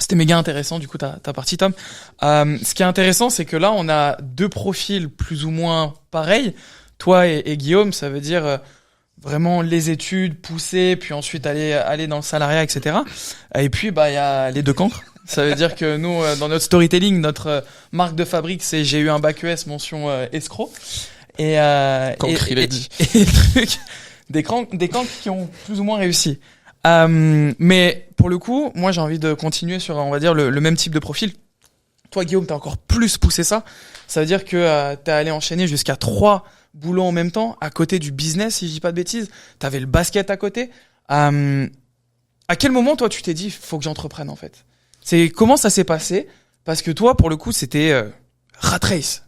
C'était méga intéressant, du coup, ta partie, Tom. Ce qui est intéressant, c'est que là, on a deux profils plus ou moins pareils. Toi et Guillaume, ça veut dire vraiment les études poussées, puis ensuite aller dans le salariat, etc. Et puis, il y a les deux cancres. Ça veut dire que nous, dans notre storytelling, notre marque de fabrique, c'est j'ai eu un bac ES mention escroc. Cancre, il a dit. Et truc, des cancres qui ont plus ou moins réussi. Mais pour le coup, moi j'ai envie de continuer sur, on va dire, le même type de profil. Toi Guillaume, t'as encore plus poussé ça. Ça veut dire que t'es allé enchaîner jusqu'à 3 boulots en même temps, à côté du business, si je dis pas de bêtises. T'avais le basket à côté. À quel moment toi tu t'es dit faut que j'entreprenne en fait? Comment ça s'est passé? Parce que toi pour le coup c'était rat race.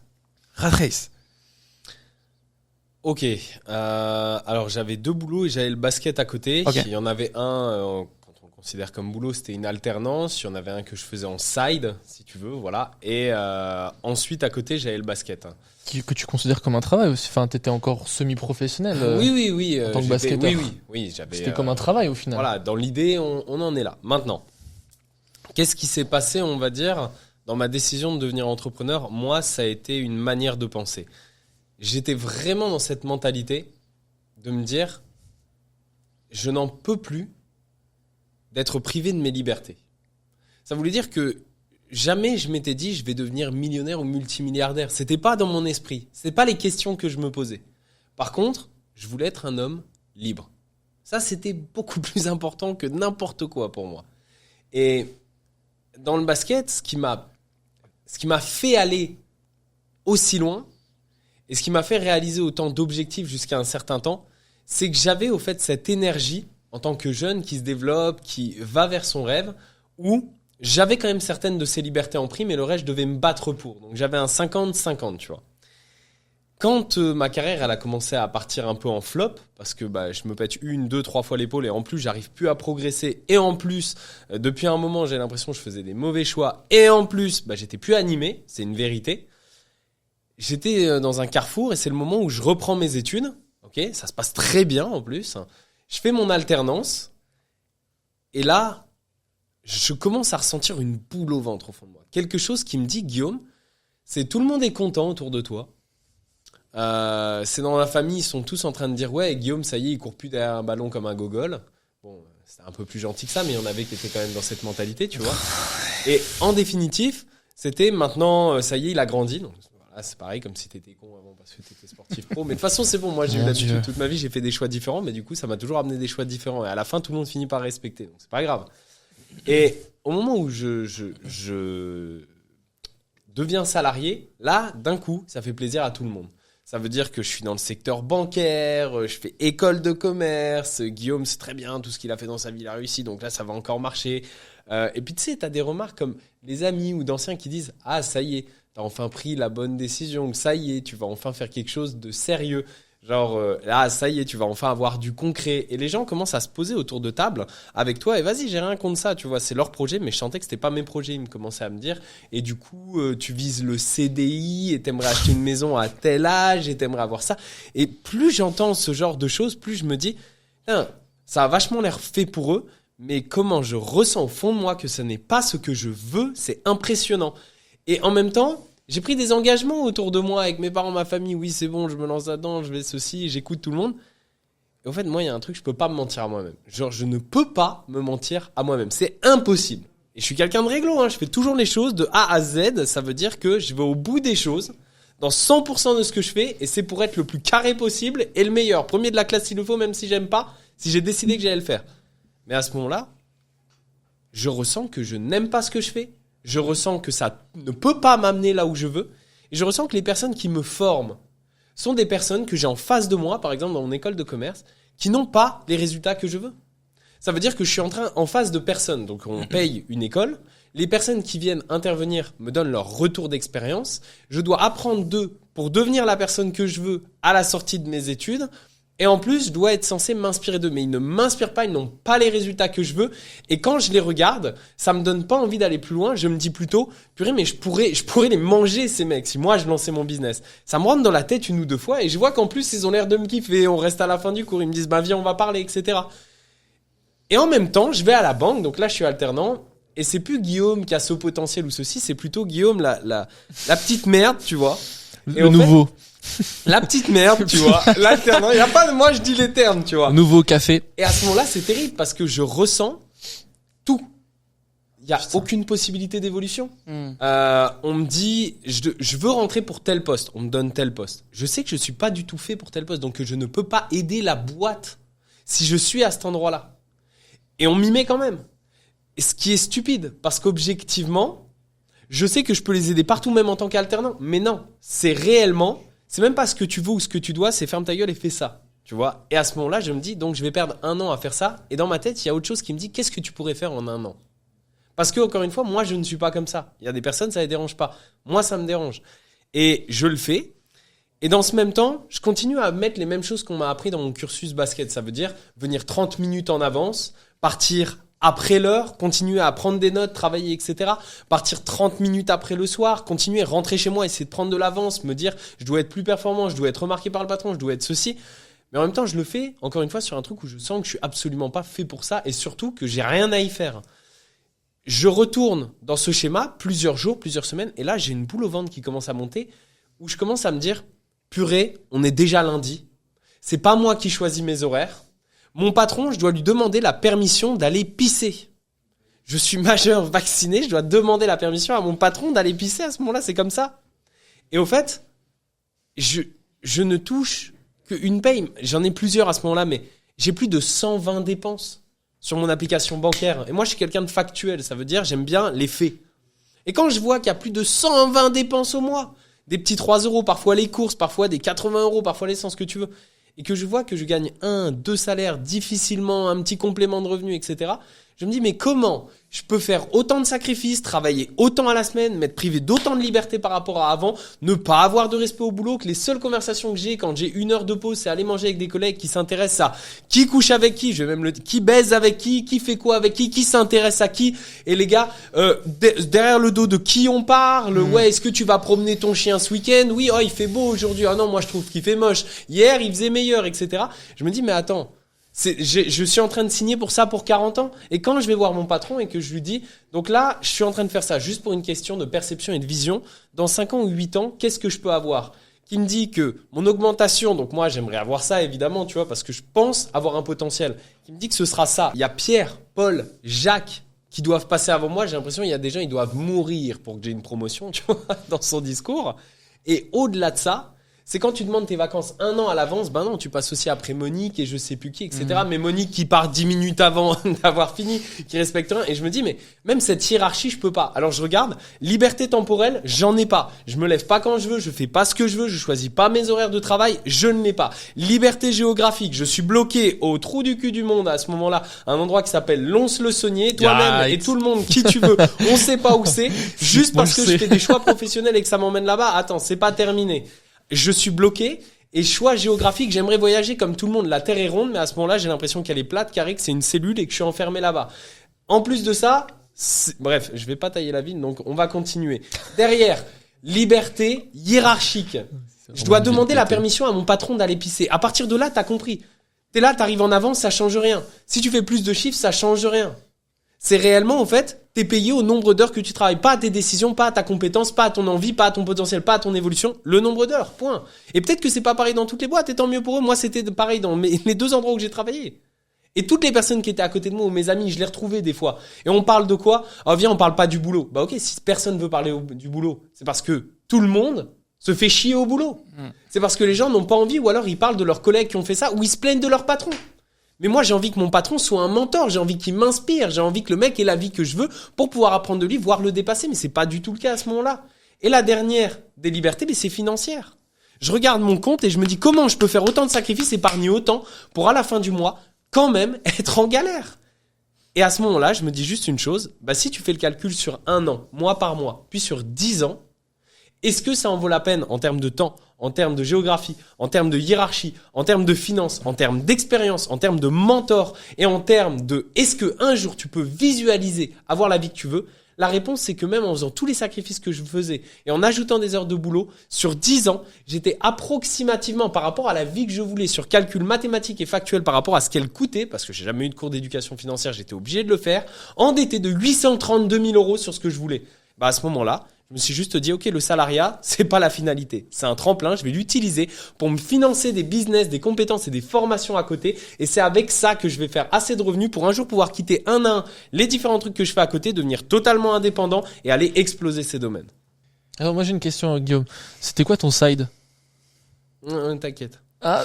Ok, alors j'avais 2 boulots et j'avais le basket à côté. Okay. Il y en avait un, quand on le considère comme boulot, c'était une alternance. Il y en avait un que je faisais en side, si tu veux, voilà. Et ensuite, à côté, j'avais le basket. Que tu considères comme un travail aussi. Enfin, t'étais encore semi-professionnel. Oui. En tant que basketteur. Oui, j'avais. C'était comme un travail au final. Voilà, dans l'idée, on en est là. Maintenant, qu'est-ce qui s'est passé, on va dire, dans ma décision de devenir entrepreneur? Moi, ça a été une manière de penser. J'étais vraiment dans cette mentalité de me dire, je n'en peux plus d'être privé de mes libertés. Ça voulait dire que jamais je m'étais dit, je vais devenir millionnaire ou multimilliardaire. C'était pas dans mon esprit. C'était pas les questions que je me posais. Par contre, je voulais être un homme libre. Ça, c'était beaucoup plus important que n'importe quoi pour moi. Et dans le basket, ce qui m'a fait aller aussi loin, et ce qui m'a fait réaliser autant d'objectifs jusqu'à un certain temps, c'est que j'avais au fait cette énergie en tant que jeune qui se développe, qui va vers son rêve, où j'avais quand même certaines de ces libertés en prime et le reste, je devais me battre pour. Donc j'avais un 50-50, tu vois. Quand ma carrière elle a commencé à partir un peu en flop, parce que je me pète 1, 2, 3 fois l'épaule et en plus j'arrive plus à progresser, et en plus depuis un moment j'ai l'impression que je faisais des mauvais choix, et en plus j'étais plus animé, c'est une vérité. J'étais dans un carrefour et c'est le moment où je reprends mes études. Ok, ça se passe très bien en plus. Je fais mon alternance et là, je commence à ressentir une boule au ventre au fond de moi. Quelque chose qui me dit, Guillaume, c'est tout le monde est content autour de toi. C'est dans la famille, ils sont tous en train de dire ouais, Guillaume, ça y est, il court plus derrière un ballon comme un gogol. Bon, c'était un peu plus gentil que ça, mais il y en avait qui étaient quand même dans cette mentalité, tu vois. Et en définitif, c'était maintenant, ça y est, il a grandi. Donc, voilà, c'est pareil, comme si t'étais con avant parce que t'étais sportif pro. Mais de toute façon, c'est bon. Moi, j'ai eu l'habitude toute ma vie, j'ai fait des choix différents, mais du coup, ça m'a toujours amené des choix différents. Et à la fin, tout le monde finit par respecter. Donc, c'est pas grave. Et au moment où je deviens salarié, là, d'un coup, ça fait plaisir à tout le monde. Ça veut dire que je suis dans le secteur bancaire, je fais école de commerce, Guillaume, c'est très bien, tout ce qu'il a fait dans sa vie, il a réussi, donc là, ça va encore marcher. Et puis, tu sais, tu as des remarques comme les amis ou d'anciens qui disent « Ah, ça y est, tu as enfin pris la bonne décision, ou ça y est, tu vas enfin faire quelque chose de sérieux. » Genre, là, ça y est, tu vas enfin avoir du concret. Et les gens commencent à se poser autour de table avec toi. Et vas-y, j'ai rien contre ça, tu vois. C'est leur projet, mais je sentais que c'était pas mes projets. Ils me commençaient à me dire. Et du coup, tu vises le CDI et t'aimerais acheter une maison à tel âge et t'aimerais avoir ça. Et plus j'entends ce genre de choses, plus je me dis, ça a vachement l'air fait pour eux. Mais comment je ressens au fond de moi que ce n'est pas ce que je veux, c'est impressionnant. Et en même temps, j'ai pris des engagements autour de moi avec mes parents, ma famille. Oui, c'est bon, je me lance là-dedans, je vais ceci, j'écoute tout le monde. Et en fait, moi, il y a un truc, je peux pas me mentir à moi-même. Genre, je ne peux pas me mentir à moi-même. C'est impossible. Et je suis quelqu'un de réglo, hein. Je fais toujours les choses de A à Z. Ça veut dire que je vais au bout des choses, dans 100% de ce que je fais, et c'est pour être le plus carré possible et le meilleur. Premier de la classe s'il le faut, même si j'aime pas, si j'ai décidé que j'allais le faire. Mais à ce moment-là, je ressens que je n'aime pas ce que je fais. Je ressens que ça ne peut pas m'amener là où je veux. Et je ressens que les personnes qui me forment sont des personnes que j'ai en face de moi, par exemple dans mon école de commerce, qui n'ont pas les résultats que je veux. Ça veut dire que je suis en face de personnes. Donc on paye une école. Les personnes qui viennent intervenir me donnent leur retour d'expérience. Je dois apprendre d'eux pour devenir la personne que je veux à la sortie de mes études. Et en plus, je dois être censé m'inspirer d'eux. Mais ils ne m'inspirent pas, ils n'ont pas les résultats que je veux. Et quand je les regarde, ça me donne pas envie d'aller plus loin. Je me dis plutôt, purée, mais je pourrais les manger, ces mecs, si moi je lançais mon business. Ça me rentre dans la tête 1 ou 2 fois. Et je vois qu'en plus, ils ont l'air de me kiffer. On reste à la fin du cours. Ils me disent, viens, on va parler, etc. Et en même temps, je vais à la banque. Donc là, je suis alternant. Et c'est plus Guillaume qui a ce potentiel ou ceci, c'est plutôt Guillaume la petite merde, tu vois. Et Le en fait, nouveau. la petite merde, tu vois. L'alterne, il y a pas de moi je dis les termes, tu vois. Nouveau café. Et à ce moment-là, c'est terrible parce que je ressens tout. Il y a aucune possibilité d'évolution. On me dit je veux rentrer pour tel poste, on me donne tel poste. Je sais que je suis pas du tout fait pour tel poste, donc que je ne peux pas aider la boîte si je suis à cet endroit-là. Et on m'y met quand même. Et ce qui est stupide, parce qu'objectivement, je sais que je peux les aider partout, même en tant qu'alternant. Mais non, c'est réellement, c'est même pas ce que tu veux ou ce que tu dois, c'est ferme ta gueule et fais ça. Tu vois. Et à ce moment-là, je me dis, donc je vais perdre 1 an à faire ça. Et dans ma tête, il y a autre chose qui me dit, qu'est-ce que tu pourrais faire en 1 an? Parce que, encore une fois, moi, je ne suis pas comme ça. Il y a des personnes, ça les dérange pas. Moi, ça me dérange. Et je le fais. Et dans ce même temps, je continue à mettre les mêmes choses qu'on m'a appris dans mon cursus basket. Ça veut dire venir 30 minutes en avance, partir après l'heure, continuer à prendre des notes, travailler, etc. Partir 30 minutes après le soir, continuer, rentrer chez moi, essayer de prendre de l'avance, me dire je dois être plus performant, je dois être remarqué par le patron, je dois être ceci. Mais en même temps, je le fais, encore une fois, sur un truc où je sens que je suis absolument pas fait pour ça et surtout que j'ai rien à y faire. Je retourne dans ce schéma plusieurs jours, plusieurs semaines et là, j'ai une boule au ventre qui commence à monter où je commence à me dire purée, on est déjà lundi. C'est pas moi qui choisis mes horaires. Mon patron, je dois lui demander la permission d'aller pisser. Je suis majeur vacciné, je dois demander la permission à mon patron d'aller pisser à ce moment-là, c'est comme ça. Et au fait, je ne touche qu'une paye. J'en ai plusieurs à ce moment-là, mais j'ai plus de 120 dépenses sur mon application bancaire. Et moi, je suis quelqu'un de factuel, ça veut dire j'aime bien les faits. Et quand je vois qu'il y a plus de 120 dépenses au mois, des petits 3 euros, parfois les courses, parfois des 80 euros, parfois l'essence, que tu veux, et que je vois que je gagne 1, 2 salaires difficilement, un petit complément de revenu, etc., je me dis, mais comment je peux faire autant de sacrifices, travailler autant à la semaine, m'être privé d'autant de liberté par rapport à avant, ne pas avoir de respect au boulot, que les seules conversations que j'ai quand j'ai 1 heure de pause, c'est aller manger avec des collègues qui s'intéressent à qui couche avec qui, je vais même qui baise avec qui fait quoi avec qui s'intéresse à qui, et les gars, derrière le dos de qui on parle, ouais, est-ce que tu vas promener ton chien ce week-end? Oui, oh, il fait beau aujourd'hui, ah non, moi je trouve qu'il fait moche, hier il faisait meilleur, etc. Je me dis, mais attends, je suis en train de signer pour ça pour 40 ans. Et quand je vais voir mon patron et que je lui dis, donc là, je suis en train de faire ça juste pour une question de perception et de vision. Dans 5 ans ou 8 ans, qu'est-ce que je peux avoir? Qui me dit que mon augmentation, donc moi, j'aimerais avoir ça, évidemment, tu vois, parce que je pense avoir un potentiel. Qui me dit que ce sera ça. Il y a Pierre, Paul, Jacques qui doivent passer avant moi. J'ai l'impression qu'il y a des gens, ils doivent mourir pour que j'ai une promotion, tu vois, dans son discours. Et au-delà de ça, c'est quand tu demandes tes vacances 1 an à l'avance, ben non, tu passes aussi après Monique et je sais plus qui, etc. Mais Monique qui part 10 minutes avant d'avoir fini, qui respecte rien. Et je me dis, mais même cette hiérarchie, je peux pas. Alors je regarde, liberté temporelle, j'en ai pas. Je me lève pas quand je veux, je fais pas ce que je veux, je choisis pas mes horaires de travail, je ne l'ai pas. Liberté géographique, je suis bloqué au trou du cul du monde à ce moment-là, un endroit qui s'appelle Lons-le-Saunier, toi-même et tout le monde, qui tu veux, on sait pas où c'est, juste parce que je fais des choix professionnels et que ça m'emmène là-bas. Attends, c'est pas terminé. Je suis bloqué et choix géographique, j'aimerais voyager comme tout le monde. La Terre est ronde, mais à ce moment-là, j'ai l'impression qu'elle est plate, carrée, que c'est une cellule et que je suis enfermé là-bas. En plus de ça, bref, je vais pas tailler la ville, donc on va continuer. Derrière, liberté hiérarchique. Je dois demander la permission à mon patron d'aller pisser. À partir de là, t'as compris. T'es là, t'arrives en avance, ça change rien. Si tu fais plus de chiffres, ça change rien. C'est réellement, en fait, t'es payé au nombre d'heures que tu travailles. Pas à tes décisions, pas à ta compétence, pas à ton envie, pas à ton potentiel, pas à ton évolution. Le nombre d'heures, point. Et peut-être que c'est pas pareil dans toutes les boîtes, et tant mieux pour eux. Moi, c'était pareil dans les 2 endroits où j'ai travaillé. Et toutes les personnes qui étaient à côté de moi, ou mes amis, je les retrouvais des fois. Et on parle de quoi? Oh, viens, on parle pas du boulot. Bah ok, si personne veut parler du boulot, c'est parce que tout le monde se fait chier au boulot. C'est parce que les gens n'ont pas envie, ou alors ils parlent de leurs collègues qui ont fait ça, ou ils se plaignent de leur patron. Mais moi, j'ai envie que mon patron soit un mentor, j'ai envie qu'il m'inspire, j'ai envie que le mec ait la vie que je veux pour pouvoir apprendre de lui, voire le dépasser. Mais c'est pas du tout le cas à ce moment-là. Et la dernière des libertés, mais c'est financière. Je regarde mon compte et je me dis comment je peux faire autant de sacrifices, épargner autant pour à la fin du mois, quand même, être en galère. Et à ce moment-là, je me dis juste une chose, bah, si tu fais le calcul sur 1 an, mois par mois, puis sur 10 ans, est-ce que ça en vaut la peine en termes de temps, en termes de géographie, en termes de hiérarchie, en termes de finances, en termes d'expérience, en termes de mentor et en termes de est-ce que un jour tu peux visualiser avoir la vie que tu veux? La réponse, c'est que même en faisant tous les sacrifices que je faisais et en ajoutant des heures de boulot, sur 10 ans, j'étais approximativement par rapport à la vie que je voulais sur calcul mathématique et factuel par rapport à ce qu'elle coûtait, parce que j'ai jamais eu de cours d'éducation financière, j'étais obligé de le faire, endetté de 832 000 euros sur ce que je voulais. Bah, à ce moment-là, je me suis juste dit, ok, le salariat, c'est pas la finalité. C'est un tremplin, je vais l'utiliser pour me financer des business, des compétences et des formations à côté. Et c'est avec ça que je vais faire assez de revenus pour un jour pouvoir quitter un à un les différents trucs que je fais à côté, devenir totalement indépendant et aller exploser ces domaines. Alors moi j'ai une question, Guillaume. C'était quoi ton side? T'inquiète. Ah,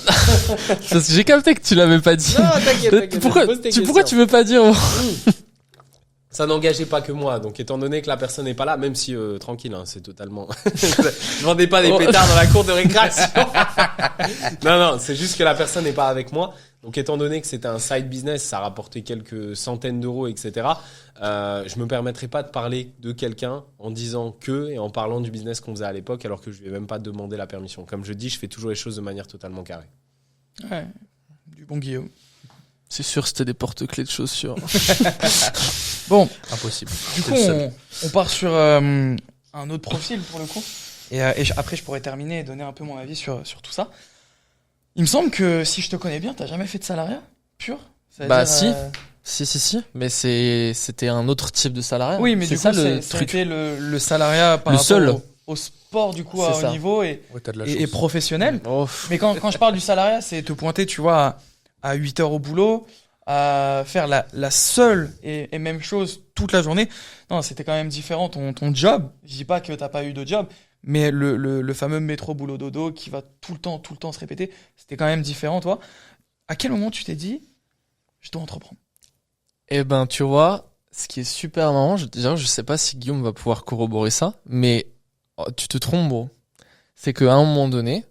parce que j'ai capté que tu l'avais pas dit. Non, t'inquiète. Pourquoi tu veux pas dire? Ça n'engageait pas que moi, donc étant donné que la personne n'est pas là, même si tranquille, hein, c'est totalement. Je vendais pas des pétards dans la cour de récréation. Non, c'est juste que la personne n'est pas avec moi. Donc étant donné que c'était un side business, ça rapportait quelques centaines d'euros, etc. Je me permettrais pas de parler de quelqu'un en disant que et en parlant du business qu'on faisait à l'époque, alors que je lui ai même pas demandé la permission. Comme je dis, je fais toujours les choses de manière totalement carrée. Ouais, du bon Guillaume. C'est sûr, c'était des porte-clés de chaussures. Bon, Impossible. du coup, on part sur un autre profil pour le coup. Et après, je pourrais terminer et donner un peu mon avis sur tout ça. Il me semble que si je te connais bien, t'as jamais fait de salariat pur? Bah si. Si. Mais c'était un autre type de salariat. Oui, mais c'est du ça coup, le ça a truc. été le salariat par Le rapport seul. au sport du coup C'est à haut ça. niveau Ouais, t'as de la et chance. professionnel. Oh, Mais quand je parle du salariat, c'est te pointer, tu vois, à 8 heures au boulot, à faire la seule et même chose toute la journée. Non, c'était quand même différent ton job. Je dis pas que t'as pas eu de job, mais le fameux métro boulot dodo qui va tout le temps se répéter, c'était quand même différent, toi. À quel moment tu t'es dit, je dois entreprendre? Eh ben, tu vois, ce qui est super marrant, déjà, je sais pas si Guillaume va pouvoir corroborer ça, mais tu te trompes, bro. C'est qu'à un moment donné,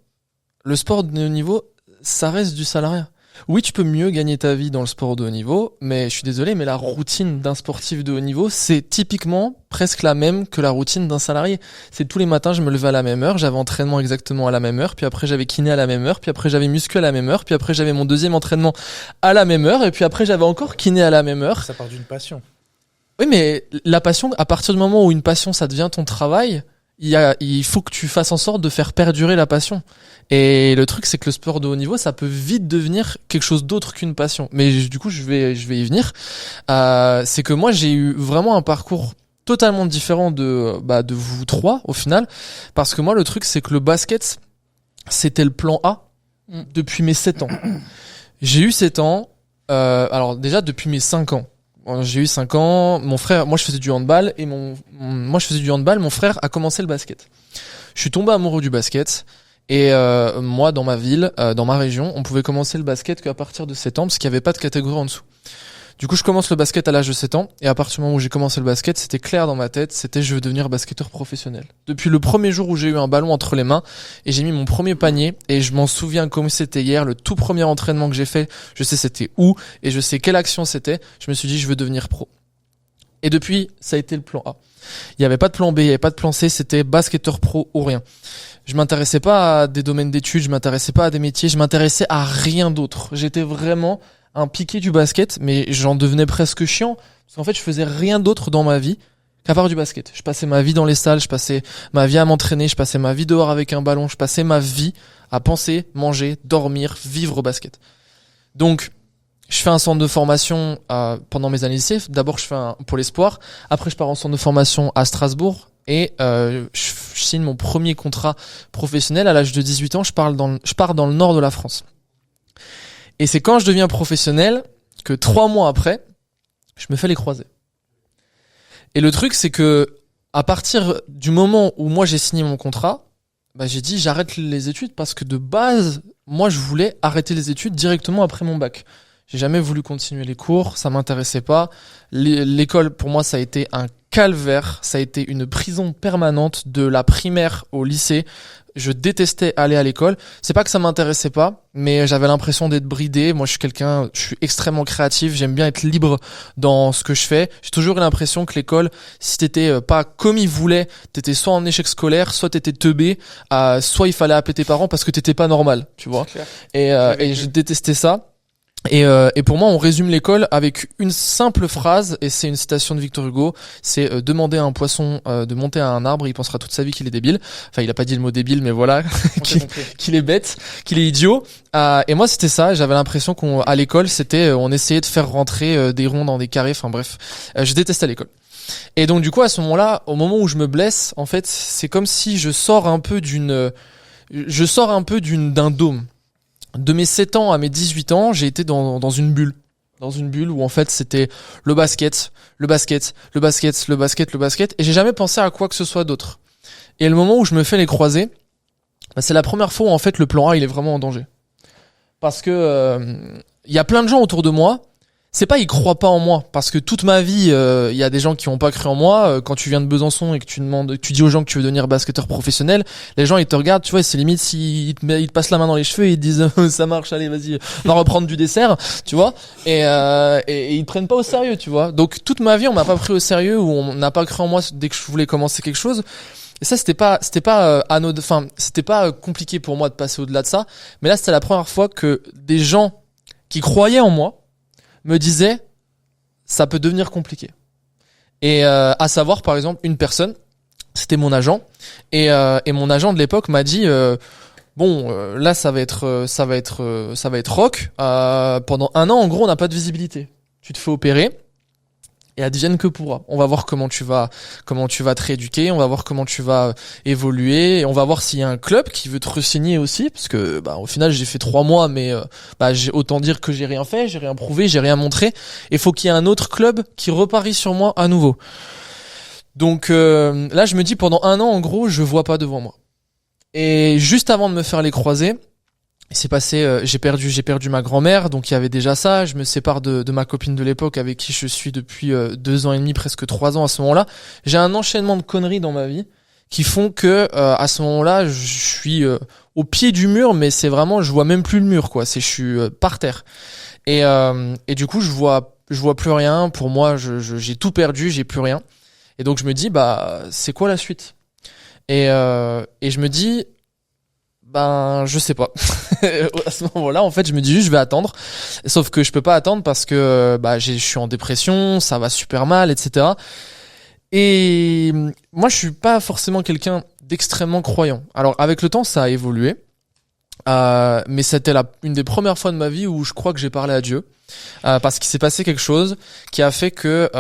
le sport de haut niveau, ça reste du salariat. Oui, tu peux mieux gagner ta vie dans le sport de haut niveau, mais je suis désolé, mais la routine d'un sportif de haut niveau, c'est typiquement presque la même que la routine d'un salarié. C'est tous les matins, je me levais à la même heure, j'avais entraînement exactement à la même heure, puis après j'avais kiné à la même heure, puis après j'avais muscu à la même heure, puis après j'avais mon deuxième entraînement à la même heure, et puis après j'avais encore kiné à la même heure. Ça part d'une passion. Oui, mais la passion, à partir du moment où une passion, ça devient ton travail, il faut que tu fasses en sorte de faire perdurer la passion. Et le truc, c'est que le sport de haut niveau, ça peut vite devenir quelque chose d'autre qu'une passion. Mais du coup, je vais y venir. C'est que moi, j'ai eu vraiment un parcours totalement différent de vous trois, au final. Parce que moi, le truc, c'est que le basket, c'était le plan A depuis mes 7 ans. J'ai eu 7 ans, alors déjà depuis mes 5 ans. J'ai eu 5 ans, mon frère, moi je faisais du handball et moi je faisais du handball, mon frère a commencé le basket. Je suis tombé amoureux du basket et moi dans ma ville, dans ma région, on pouvait commencer le basket qu'à partir de 7 ans parce qu'il n'y avait pas de catégorie en dessous. Du coup, je commence le basket à l'âge de 7 ans et à partir du moment où j'ai commencé le basket, c'était clair dans ma tête, c'était je veux devenir basketteur professionnel. Depuis le premier jour où j'ai eu un ballon entre les mains et j'ai mis mon premier panier et je m'en souviens comme c'était hier, le tout premier entraînement que j'ai fait, je sais c'était où et je sais quelle action c'était, je me suis dit je veux devenir pro. Et depuis, ça a été le plan A. Il n'y avait pas de plan B, il n'y avait pas de plan C, c'était basketteur pro ou rien. Je m'intéressais pas à des domaines d'études, je m'intéressais pas à des métiers, je m'intéressais à rien d'autre. J'étais vraiment un piqué du basket, mais j'en devenais presque chiant. Parce qu'en fait, je faisais rien d'autre dans ma vie qu'à part du basket. Je passais ma vie dans les salles, je passais ma vie à m'entraîner, je passais ma vie dehors avec un ballon, je passais ma vie à penser, manger, dormir, vivre au basket. Donc, je fais un centre de formation pendant mes années lycée. D'abord, je fais un pôle espoir. Après, je pars en centre de formation à Strasbourg. Et je signe mon premier contrat professionnel à l'âge de 18 ans. Je pars dans le nord de la France. Et c'est quand je deviens professionnel que 3 mois après, je me fais les croisés. Et le truc, c'est que à partir du moment où moi j'ai signé mon contrat, j'ai dit j'arrête les études parce que de base, moi je voulais arrêter les études directement après mon bac. J'ai jamais voulu continuer les cours, ça m'intéressait pas. L'école, pour moi, ça a été un calvaire, ça a été une prison permanente de la primaire au lycée. je détestais aller à l'école. C'est pas que ça m'intéressait pas, mais j'avais l'impression d'être bridé. Moi, je suis extrêmement créatif. J'aime bien être libre dans ce que je fais. J'ai toujours eu l'impression que l'école, si t'étais pas comme ils voulaient, t'étais soit en échec scolaire, soit t'étais teubé, soit il fallait appeler tes parents parce que t'étais pas normal, tu vois. Et je détestais ça. Et pour moi, on résume l'école avec une simple phrase, et c'est une citation de Victor Hugo, c'est demander à un poisson de monter à un arbre, il pensera toute sa vie qu'il est débile. Enfin, il a pas dit le mot débile, mais voilà, qu'il est bête, qu'il est idiot. Et moi, c'était ça. J'avais l'impression qu'à l'école, c'était on essayait de faire rentrer des ronds dans des carrés. Enfin bref, je détestais l'école. Et donc du coup, à ce moment-là, au moment où je me blesse, en fait, c'est comme si je sors un peu d'un dôme. De mes 7 ans à mes 18 ans, j'ai été dans une bulle. Dans une bulle où en fait c'était le basket, et j'ai jamais pensé à quoi que ce soit d'autre. Et le moment où je me fais les croisés, c'est la première fois où en fait le plan A il est vraiment en danger. Parce que y a plein de gens autour de moi, c'est pas ils croient pas en moi, parce que toute ma vie il y a des gens qui ont pas cru en moi. Quand tu viens de Besançon et que tu dis aux gens que tu veux devenir basketteur professionnel, les gens ils te regardent, tu vois, c'est limite s'ils te passent la main dans les cheveux et ils te disent ça marche, allez vas-y, on va reprendre du dessert, tu vois, et ils te prennent pas au sérieux, tu vois. Donc toute ma vie on m'a pas pris au sérieux, ou on n'a pas cru en moi dès que je voulais commencer quelque chose. Et ça c'était pas anodin, enfin c'était pas compliqué pour moi de passer au-delà de ça, mais là c'était la première fois que des gens qui croyaient en moi me disait ça peut devenir compliqué. Et à savoir par exemple une personne, c'était mon agent, et mon agent de l'époque m'a dit là ça va être rock. Pendant 1 an en gros on n'a pas de visibilité. Tu te fais opérer et advienne que pourra. On va voir comment tu vas te rééduquer, on va voir comment tu vas évoluer, et on va voir s'il y a un club qui veut te re-signer aussi, parce que au final j'ai fait 3 mois, mais j'ai autant dire que j'ai rien fait, j'ai rien prouvé, j'ai rien montré, et faut qu'il y ait un autre club qui reparie sur moi à nouveau. Donc là je me dis pendant 1 an en gros je vois pas devant moi. Et juste avant de me faire les croisés, il s'est passé, j'ai perdu ma grand-mère, donc il y avait déjà ça. Je me sépare de ma copine de l'époque avec qui je suis depuis 2 ans et demi, presque 3 ans à ce moment-là. J'ai un enchaînement de conneries dans ma vie qui font que à ce moment-là, je suis au pied du mur, mais c'est vraiment, je vois même plus le mur, quoi. Je suis par terre. Et du coup, je vois plus rien. Pour moi, j'ai tout perdu, j'ai plus rien. Et donc je me dis, c'est quoi la suite? Et je me dis, je sais pas. À ce moment-là, en fait, je me dis juste, je vais attendre. Sauf que je peux pas attendre parce que je suis en dépression, ça va super mal, etc. Et moi, je suis pas forcément quelqu'un d'extrêmement croyant. Alors, avec le temps, ça a évolué. Mais c'était une des premières fois de ma vie où je crois que j'ai parlé à Dieu. Parce qu'il s'est passé quelque chose qui a fait que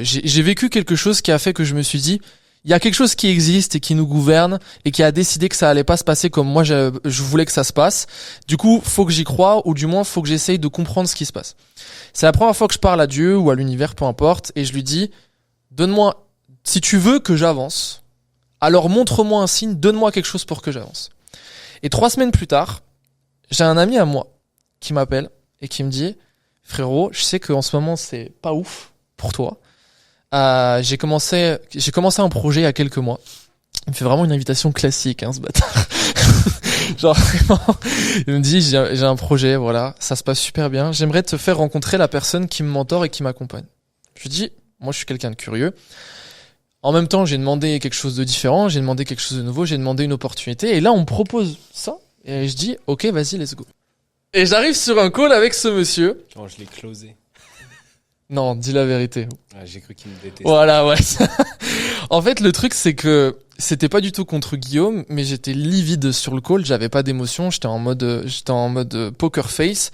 j'ai vécu quelque chose qui a fait que je me suis dit, il y a quelque chose qui existe et qui nous gouverne et qui a décidé que ça allait pas se passer comme moi je voulais que ça se passe. Du coup, faut que j'y croie, ou du moins faut que j'essaye de comprendre ce qui se passe. C'est la première fois que je parle à Dieu ou à l'univers, peu importe, et je lui dis, donne-moi, si tu veux que j'avance, alors montre-moi un signe, donne-moi quelque chose pour que j'avance. Et 3 semaines plus tard, j'ai un ami à moi qui m'appelle et qui me dit, frérot, je sais qu'en ce moment c'est pas ouf pour toi. J'ai commencé un projet il y a quelques mois. Il me fait vraiment une invitation classique, ce bâtard. Genre vraiment, il me dit j'ai un projet, voilà, ça se passe super bien. J'aimerais te faire rencontrer la personne qui me mentor et qui m'accompagne. Je lui dis, moi je suis quelqu'un de curieux. En même temps, j'ai demandé quelque chose de différent, j'ai demandé quelque chose de nouveau, j'ai demandé une opportunité. Et là, on me propose ça. Et je dis, ok, vas-y, let's go. Et j'arrive sur un call avec ce monsieur. Genre, je l'ai closé. Non, dis la vérité. J'ai cru qu'il me détestait. Voilà, ouais. En fait, le truc, c'est que c'était pas du tout contre Guillaume, mais j'étais livide sur le call, j'avais pas d'émotion, j'étais en mode poker face.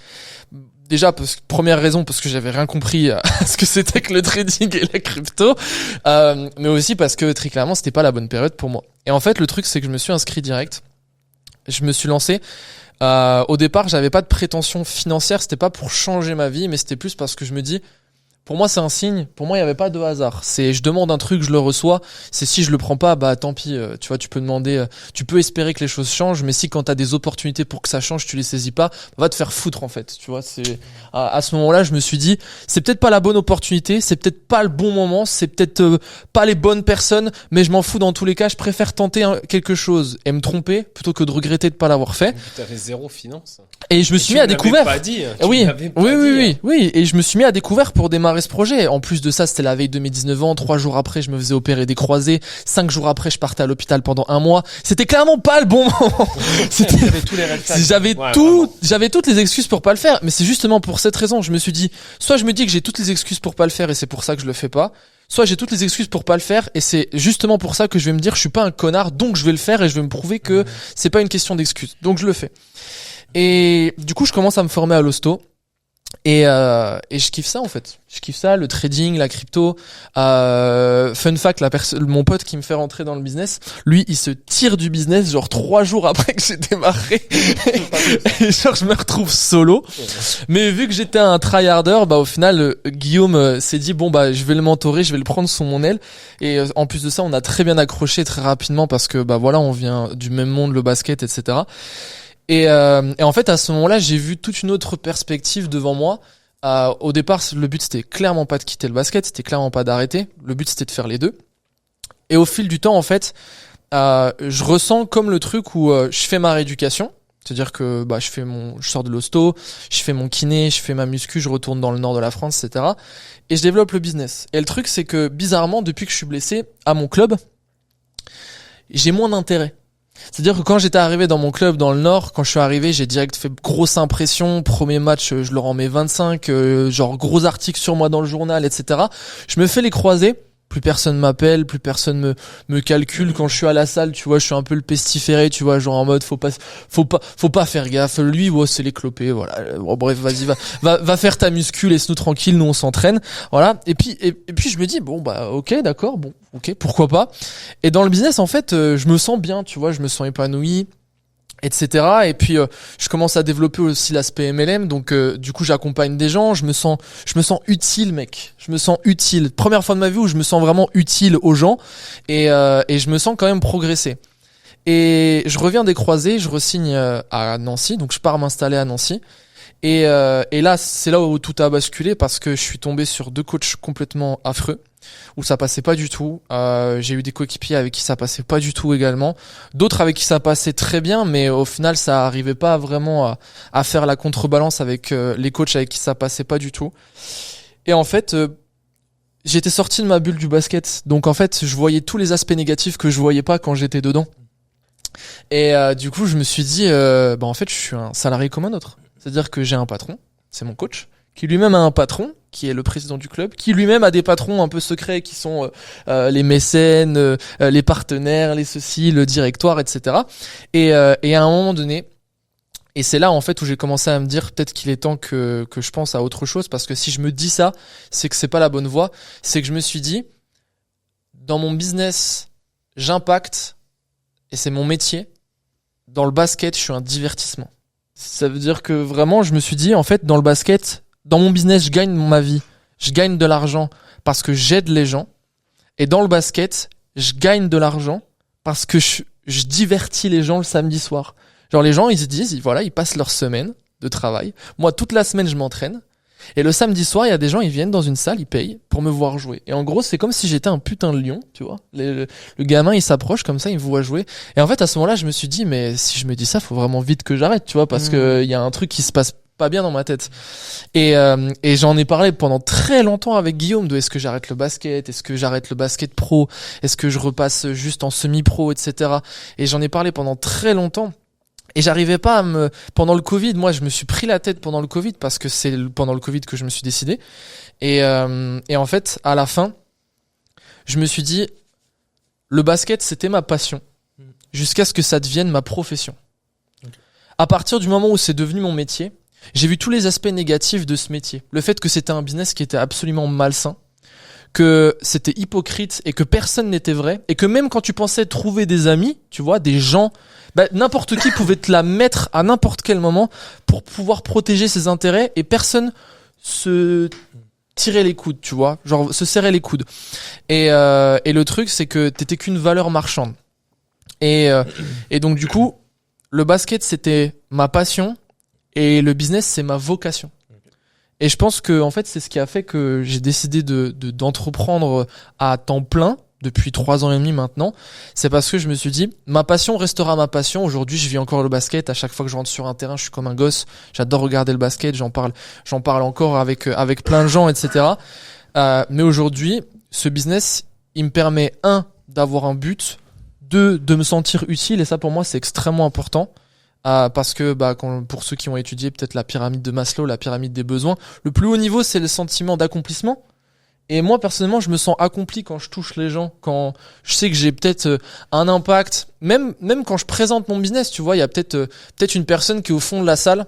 Déjà, première raison, parce que j'avais rien compris à ce que c'était que le trading et la crypto, mais aussi parce que très clairement, c'était pas la bonne période pour moi. Et en fait, le truc, c'est que je me suis inscrit direct. Je me suis lancé. Au départ, j'avais pas de prétention financière, c'était pas pour changer ma vie, mais c'était plus parce que je me dis, Pour moi, c'est un signe. Pour moi, il y avait pas de hasard. C'est, je demande un truc, je le reçois. C'est si je le prends pas, bah tant pis. Tu vois, tu peux demander, tu peux espérer que les choses changent, mais si quand t'as des opportunités pour que ça change, tu les saisis pas, va te faire foutre en fait. Tu vois, c'est à ce moment-là, je me suis dit, c'est peut-être pas la bonne opportunité, c'est peut-être pas le bon moment, c'est peut-être pas les bonnes personnes, mais je m'en fous dans tous les cas. Je préfère tenter quelque chose et me tromper plutôt que de regretter de pas l'avoir fait. Tu avais zéro finance. Et je me suis mis à découvert. Pas dit, Oui. Et je me suis mis à découvert pour démarrer ce projet. En plus de ça, c'était la veille de mes 19 ans. 3 jours après, je me faisais opérer des croisés. 5 jours après, je partais à l'hôpital pendant 1 mois. C'était clairement pas le bon moment. J'avais tous les red flags. J'avais toutes les excuses pour pas le faire. Mais c'est justement pour cette raison. Je me suis dit, soit je me dis que j'ai toutes les excuses pour pas le faire et c'est pour ça que je le fais pas. Soit j'ai toutes les excuses pour pas le faire et c'est justement pour ça que je vais me dire, je suis pas un connard, donc je vais le faire et je vais me prouver que c'est pas une question d'excuses. Donc je le fais. Et du coup, je commence à me former à l'hosto. Et je kiffe ça en fait. Je kiffe ça, le trading, la crypto. Fun fact, mon pote qui me fait rentrer dans le business, lui, il se tire du business genre 3 jours après que j'ai démarré. Et genre, je me retrouve solo. Mais vu que j'étais un tryharder, bah au final, Guillaume s'est dit bon bah je vais le mentorer, je vais le prendre sous mon aile. Et en plus de ça, on a très bien accroché très rapidement parce que bah voilà, on vient du même monde, le basket, etc. Et en fait, à ce moment-là, j'ai vu toute une autre perspective devant moi. Au départ, le but, c'était clairement pas de quitter le basket, c'était clairement pas d'arrêter. Le but, c'était de faire les deux. Et au fil du temps, en fait, je ressens comme le truc où je fais ma rééducation. C'est-à-dire que bah je sors de l'hosto, je fais mon kiné, je fais ma muscu, je retourne dans le nord de la France, etc. Et je développe le business. Et le truc, c'est que bizarrement, depuis que je suis blessé, à mon club, j'ai moins d'intérêt. C'est-à-dire que quand j'étais arrivé dans mon club dans le Nord, quand je suis arrivé, j'ai direct fait grosse impression. Premier match, je leur en mets 25, genre gros articles sur moi dans le journal, etc. Je me fais les croisés. Plus personne m'appelle, plus personne me calcule quand je suis à la salle, tu vois, je suis un peu le pestiféré, tu vois, genre en mode faut pas faire gaffe. Lui, c'est les clopés, voilà. Bon, bref, vas-y, va faire ta muscu, laisse-nous tranquille, nous on s'entraîne. Voilà. Et puis je me dis bon bah OK, d'accord, bon, OK, pourquoi pas. Et dans le business en fait, je me sens bien, tu vois, je me sens épanoui, etc. Et puis je commence à développer aussi l'aspect MLM, donc du coup j'accompagne des gens, je me sens utile, mec, je me sens utile, première fois de ma vie où je me sens vraiment utile aux gens et je me sens quand même progresser. Et je reviens des croisés, je re-signe à Nancy, donc je pars m'installer à Nancy. Et là c'est là où tout a basculé parce que je suis tombé sur 2 coachs complètement affreux où ça passait pas du tout. J'ai eu des coéquipiers avec qui ça passait pas du tout également, d'autres avec qui ça passait très bien, mais au final ça arrivait pas vraiment à faire la contrebalance avec les coachs avec qui ça passait pas du tout. Et en fait j'étais sorti de ma bulle du basket, donc en fait je voyais tous les aspects négatifs que je voyais pas quand j'étais dedans. Et du coup je me suis dit en fait je suis un salarié comme un autre. C'est-à-dire que j'ai un patron, c'est mon coach, qui lui-même a un patron, qui est le président du club, qui lui-même a des patrons un peu secrets qui sont les mécènes, les partenaires, les ceci, le directoire, etc. Et à un moment donné, et c'est là en fait où j'ai commencé à me dire peut-être qu'il est temps que je pense à autre chose, parce que si je me dis ça, c'est que c'est pas la bonne voie. C'est que je me suis dit, dans mon business, j'impacte, et c'est mon métier. Dans le basket, je suis un divertissement. Ça veut dire que vraiment, je me suis dit, en fait, dans le basket, dans mon business, je gagne ma vie. Je gagne de l'argent parce que j'aide les gens. Et dans le basket, je gagne de l'argent parce que je divertis les gens le samedi soir. Genre, les gens, ils se disent, voilà, ils passent leur semaine de travail. Moi, toute la semaine, je m'entraîne. Et le samedi soir, il y a des gens, ils viennent dans une salle, ils payent pour me voir jouer. Et en gros, c'est comme si j'étais un putain de lion, tu vois. Le gamin, il s'approche comme ça, il me voit jouer. Et en fait, à ce moment-là, je me suis dit, mais si je me dis ça, faut vraiment vite que j'arrête, tu vois, parce que il y a un truc qui se passe pas bien dans ma tête. Et j'en ai parlé pendant très longtemps avec Guillaume de est-ce que j'arrête le basket, est-ce que j'arrête le basket pro, est-ce que je repasse juste en semi-pro, etc. Et j'en ai parlé pendant très longtemps. Et j'arrivais pas pendant le Covid, moi je me suis pris la tête pendant le Covid parce que c'est pendant le Covid que je me suis décidé. Et en fait, à la fin, je me suis dit, le basket c'était ma passion jusqu'à ce que ça devienne ma profession. Okay. À partir du moment où c'est devenu mon métier, j'ai vu tous les aspects négatifs de ce métier. Le fait que c'était un business qui était absolument malsain, que c'était hypocrite et que personne n'était vrai, et que même quand tu pensais trouver des amis, tu vois, des gens, n'importe qui pouvait te la mettre à n'importe quel moment pour pouvoir protéger ses intérêts, et personne se tirer les coudes, tu vois, genre se serrer les coudes. Et le truc, c'est que t'étais qu'une valeur marchande. Et donc du coup, le basket c'était ma passion et le business c'est ma vocation. Et je pense que en fait c'est ce qui a fait que j'ai décidé d'entreprendre à temps plein depuis 3 ans et demi maintenant. C'est parce que je me suis dit ma passion restera ma passion. Aujourd'hui je vis encore le basket. À chaque fois que je rentre sur un terrain, je suis comme un gosse. J'adore regarder le basket. J'en parle encore avec plein de gens, etc. Mais aujourd'hui ce business il me permet d'avoir un but, de me sentir utile, et ça pour moi c'est extrêmement important. Parce que pour ceux qui ont étudié peut-être la pyramide de Maslow, la pyramide des besoins, le plus haut niveau c'est le sentiment d'accomplissement. Et moi personnellement je me sens accompli quand je touche les gens, quand je sais que j'ai peut-être un impact, même quand je présente mon business, tu vois, il y a peut-être une personne qui est au fond de la salle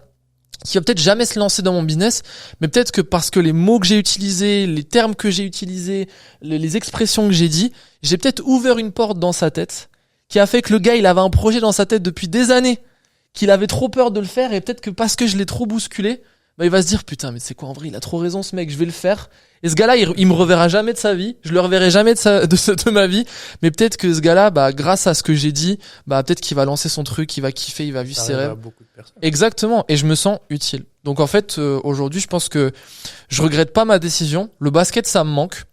qui va peut-être jamais se lancer dans mon business, mais peut-être que parce que les mots que j'ai utilisés, les termes que j'ai utilisés, les expressions que j'ai dit, j'ai peut-être ouvert une porte dans sa tête qui a fait que le gars il avait un projet dans sa tête depuis des années, qu'il avait trop peur de le faire, et peut-être que parce que je l'ai trop bousculé, il va se dire putain mais c'est quoi, en vrai il a trop raison ce mec, je vais le faire. Et ce gars-là il me reverra jamais de sa vie, je le reverrai jamais de ma vie, mais peut-être que ce gars-là grâce à ce que j'ai dit, peut-être qu'il va lancer son truc, il va kiffer, il va vivre ses rêves. Beaucoup de personnes. Exactement, et je me sens utile. Donc en fait aujourd'hui je pense que je regrette pas ma décision. Le basket ça me manque,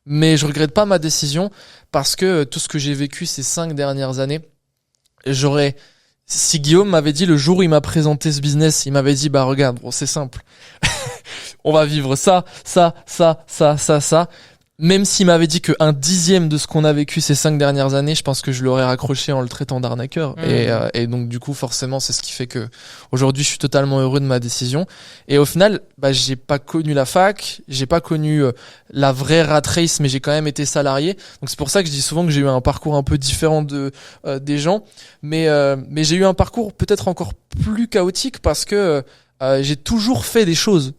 mais je regrette pas ma décision parce que tout ce que j'ai vécu ces 5 dernières années, si Guillaume m'avait dit le jour où il m'a présenté ce business, il m'avait dit regarde, c'est simple. On va vivre ça. Même s'il m'avait dit que 1/10 de ce qu'on a vécu ces 5 dernières années, je pense que je l'aurais raccroché en le traitant d'arnaqueur. Et donc du coup forcément c'est ce qui fait que aujourd'hui je suis totalement heureux de ma décision. Et au final j'ai pas connu la fac, j'ai pas connu la vraie rat race, mais j'ai quand même été salarié. Donc c'est pour ça que je dis souvent que j'ai eu un parcours un peu différent des gens, mais j'ai eu un parcours peut-être encore plus chaotique parce que j'ai toujours fait des choses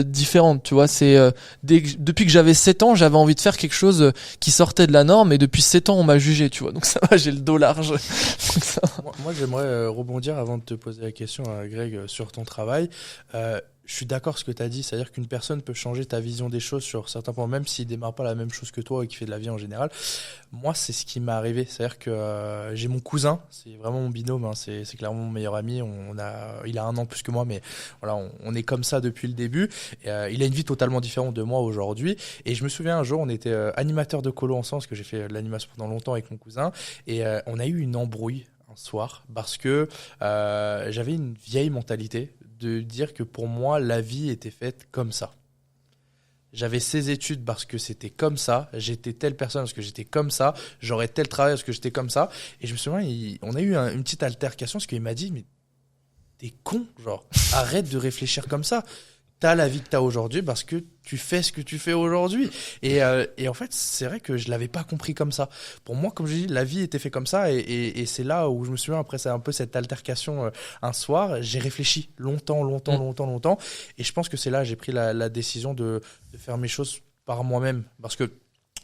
différentes, tu vois. C'est depuis que j'avais 7 ans, j'avais envie de faire quelque chose qui sortait de la norme, et depuis 7 ans on m'a jugé, tu vois. Donc ça va, j'ai le dos large. Donc ça... Moi j'aimerais rebondir avant de te poser la question, Greg, sur ton travail. Je suis d'accord avec ce que tu as dit, c'est-à-dire qu'une personne peut changer ta vision des choses sur certains points, même s'il démarre pas la même chose que toi et qui fait de la vie en général. Moi, c'est ce qui m'est arrivé, c'est-à-dire que j'ai mon cousin, c'est vraiment mon binôme, c'est clairement mon meilleur ami. Il a 1 an plus que moi, mais voilà, on est comme ça depuis le début. Et, il a une vie totalement différente de moi aujourd'hui. Et je me souviens un jour, on était animateur de colo ensemble, parce que j'ai fait de l'animation pendant longtemps avec mon cousin, et on a eu une embrouille un soir parce que j'avais une vieille mentalité de dire que pour moi la vie était faite comme ça. J'avais ces études parce que c'était comme ça, j'étais telle personne parce que j'étais comme ça, j'aurais tel travail parce que j'étais comme ça. Et je me souviens, on a eu une petite altercation parce qu'il m'a dit mais t'es con, genre arrête de réfléchir comme ça. T'as la vie que t'as aujourd'hui parce que tu fais ce que tu fais aujourd'hui. Et en fait, c'est vrai que je l'avais pas compris comme ça. Pour moi, comme je dis, la vie était faite comme ça. Et c'est là où je me souviens, après c'est un peu cette altercation un soir, j'ai réfléchi longtemps. Et je pense que c'est là j'ai pris la décision de faire mes choses par moi-même. Parce que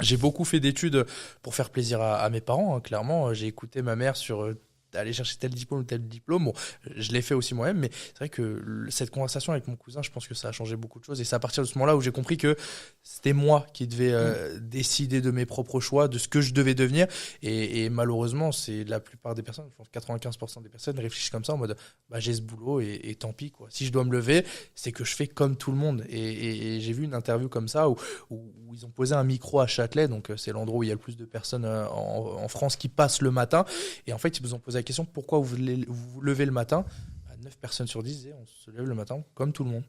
j'ai beaucoup fait d'études pour faire plaisir à mes parents, hein, clairement. J'ai écouté ma mère sur... aller chercher tel diplôme ou tel diplôme. Bon, je l'ai fait aussi moi-même, mais c'est vrai que cette conversation avec mon cousin, je pense que ça a changé beaucoup de choses. Et c'est à partir de ce moment-là où j'ai compris que c'était moi qui devais décider de mes propres choix, de ce que je devais devenir. Et malheureusement, c'est la plupart des personnes, je pense 95% des personnes réfléchissent comme ça en mode j'ai ce boulot et tant pis, quoi. Si je dois me lever, c'est que je fais comme tout le monde. Et j'ai vu une interview comme ça où ils ont posé un micro à Châtelet, donc c'est l'endroit où il y a le plus de personnes en France qui passent le matin. Et en fait, ils vous ont posé la question pourquoi vous vous levez le matin. 9 personnes sur 10 disaient on se lève le matin comme tout le monde.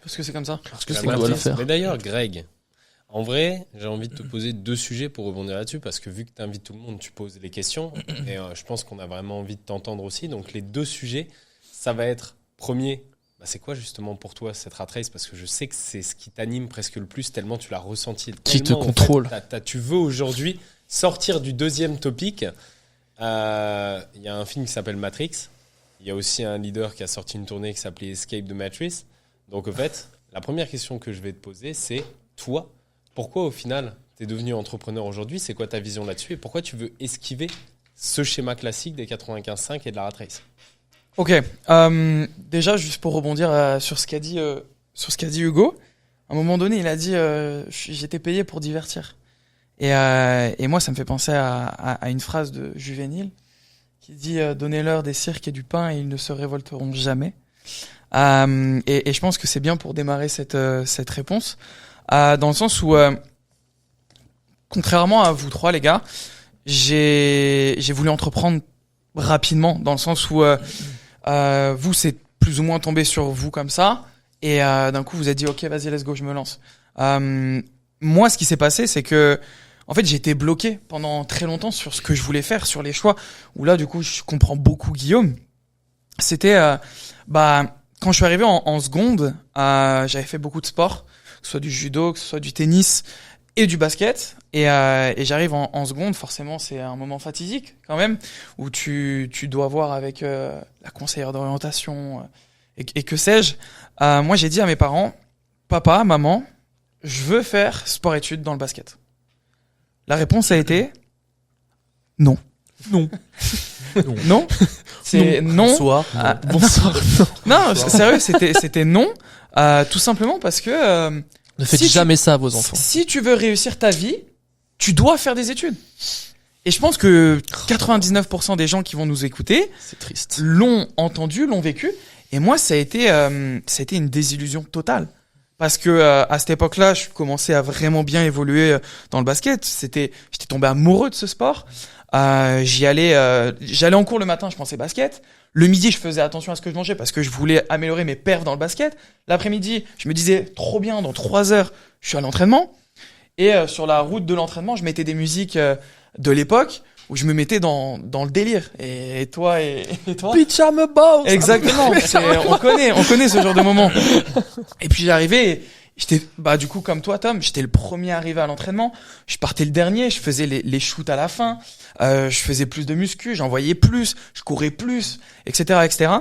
Parce que c'est comme ça. Parce que c'est doit le faire. Mais d'ailleurs, Greg, en vrai, j'ai envie de te poser 2 sujets pour rebondir là-dessus, parce que vu que tu invites tout le monde, tu poses les questions. Et je pense qu'on a vraiment envie de t'entendre aussi. Donc les 2 sujets, ça va être premier. C'est quoi justement pour toi cette rat race? Parce que je sais que c'est ce qui t'anime presque le plus, tellement tu l'as ressenti. Qui te contrôle. En fait, tu veux aujourd'hui sortir du 2e topic. Il y a un film qui s'appelle Matrix. Il y a aussi un leader qui a sorti une tournée qui s'appelait Escape the Matrix. Donc en fait, la première question que je vais te poser, c'est toi, pourquoi au final t'es devenu entrepreneur aujourd'hui? C'est quoi ta vision là-dessus? Et pourquoi tu veux esquiver ce schéma classique des 95.5 et de la rat race? Ok. Déjà, juste pour rebondir sur ce qu'a dit Hugo, À un moment donné, il a dit j'étais payé pour divertir. Et moi, ça me fait penser à une phrase de Juvénile qui dit donnez-leur des cirques et du pain et ils ne se révolteront jamais. Et je pense que c'est bien pour démarrer cette réponse, dans le sens où contrairement à vous trois, les gars, j'ai voulu entreprendre rapidement, dans le sens où vous, c'est plus ou moins tombé sur vous comme ça, et d'un coup, vous avez dit, ok, vas-y, let's go, je me lance. Moi, ce qui s'est passé, c'est que, en fait, j'ai été bloqué pendant très longtemps sur ce que je voulais faire, sur les choix, où là, du coup, je comprends beaucoup Guillaume. C'était, quand je suis arrivé en seconde, j'avais fait beaucoup de sport, que ce soit du judo, que ce soit du tennis et du basket. Et j'arrive en seconde, forcément, c'est un moment fatidique quand même, où tu dois voir avec la conseillère d'orientation et que sais-je. Moi, j'ai dit à mes parents, papa, maman, je veux faire sport-études dans le basket. La réponse a été non. Non. Non. C'est non. Bonsoir. Bonsoir. Non, sérieux, c'était non. Tout simplement parce que Ne faites si jamais ça à vos enfants. si tu veux réussir ta vie, tu dois faire des études. Et je pense que 99% des gens qui vont nous écouter C'est triste. l'ont entendu, l'ont vécu. Et moi, ça a été une désillusion totale. Parce que à cette époque-là, je commençais à vraiment bien évoluer dans le basket. J'étais tombé amoureux de ce sport. J'allais en cours le matin, je pensais basket. Le midi, je faisais attention à ce que je mangeais parce que je voulais améliorer mes perfs dans le basket. L'après-midi, je me disais trop bien, dans 3 heures, je suis à l'entraînement. Et sur la route de l'entraînement, je mettais des musiques de l'époque où je me mettais dans le délire. Et toi et toi. Bitch, I'm a boss. Exactement. On connaît ce genre de moment. Et puis j'arrivais, et j'étais, du coup, comme toi, Tom, j'étais le premier arrivé à l'entraînement. Je partais le dernier, je faisais les shoots à la fin. Je faisais plus de muscu, j'envoyais plus, je courais plus, etc., etc.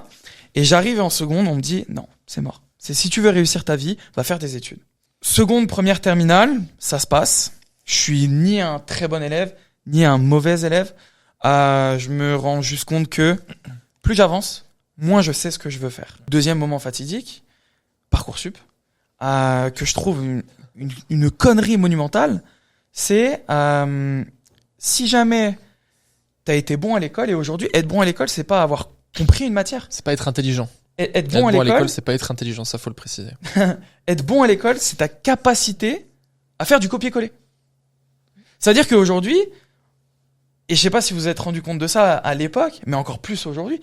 Et j'arrive en seconde, on me dit, non, c'est mort. C'est si tu veux réussir ta vie, va faire des études. Seconde, première terminale, ça se passe. Je suis ni un très bon élève, ni un mauvais élève. Je me rends juste compte que plus j'avance, moins je sais ce que je veux faire. Deuxième moment fatidique, Parcoursup, que je trouve une connerie monumentale, c'est si jamais t'as été bon à l'école, et aujourd'hui, être bon à l'école, c'est pas avoir compris une matière. C'est pas être intelligent. Être bon à l'école, c'est pas être intelligent, ça faut le préciser. être bon à l'école, c'est ta capacité à faire du copier-coller. C'est-à-dire qu'aujourd'hui, et je sais pas si vous vous êtes rendu compte de ça à l'époque, mais encore plus aujourd'hui,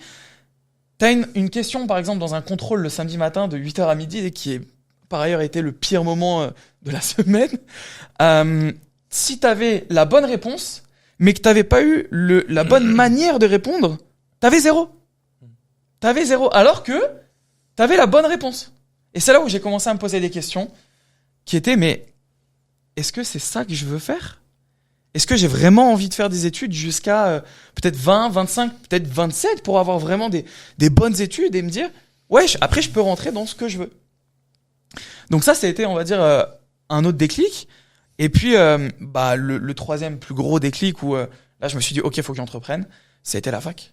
t'as une question, par exemple, dans un contrôle le samedi matin de 8h à midi, et qui est, par ailleurs, été le pire moment de la semaine. Si t'avais la bonne réponse, mais que t'avais pas eu la bonne manière de répondre, t'avais 0. T'avais 0, alors que t'avais la bonne réponse. Et c'est là où j'ai commencé à me poser des questions qui étaient, mais est-ce que c'est ça que je veux faire ? Est-ce que j'ai vraiment envie de faire des études jusqu'à peut-être 20, 25, peut-être 27 pour avoir vraiment des bonnes études et me dire, ouais, après je peux rentrer dans ce que je veux. Donc ça a été, on va dire, un autre déclic. Et puis, le troisième plus gros déclic où là je me suis dit, ok, faut que j'entreprenne, c'était la fac.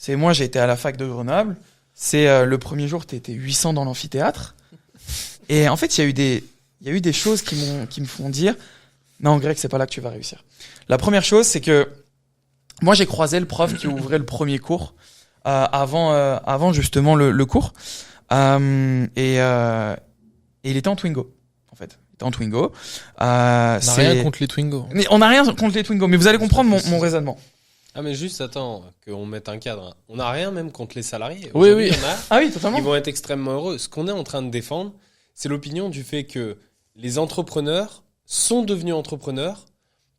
Moi, j'ai été à la fac de Grenoble. C'est le premier jour, t'étais 800 dans l'amphithéâtre. Et en fait, il y a eu des choses qui me font dire, non, Greg, c'est pas là que tu vas réussir. La première chose, c'est que moi, j'ai croisé le prof qui ouvrait le premier cours avant justement le cours. Et il était en Twingo, en fait. Il était en Twingo. On n'a rien contre les Twingo. Mais on n'a rien contre les Twingo, mais vous allez comprendre mon raisonnement. Ah, mais juste, attends, qu'on mette un cadre. On n'a rien même contre les salariés. Oui, Aujourd'hui, oui. il y en a Ah oui, totalement. qui vont être extrêmement heureux. Ce qu'on est en train de défendre, c'est l'opinion du fait que les entrepreneurs sont devenus entrepreneurs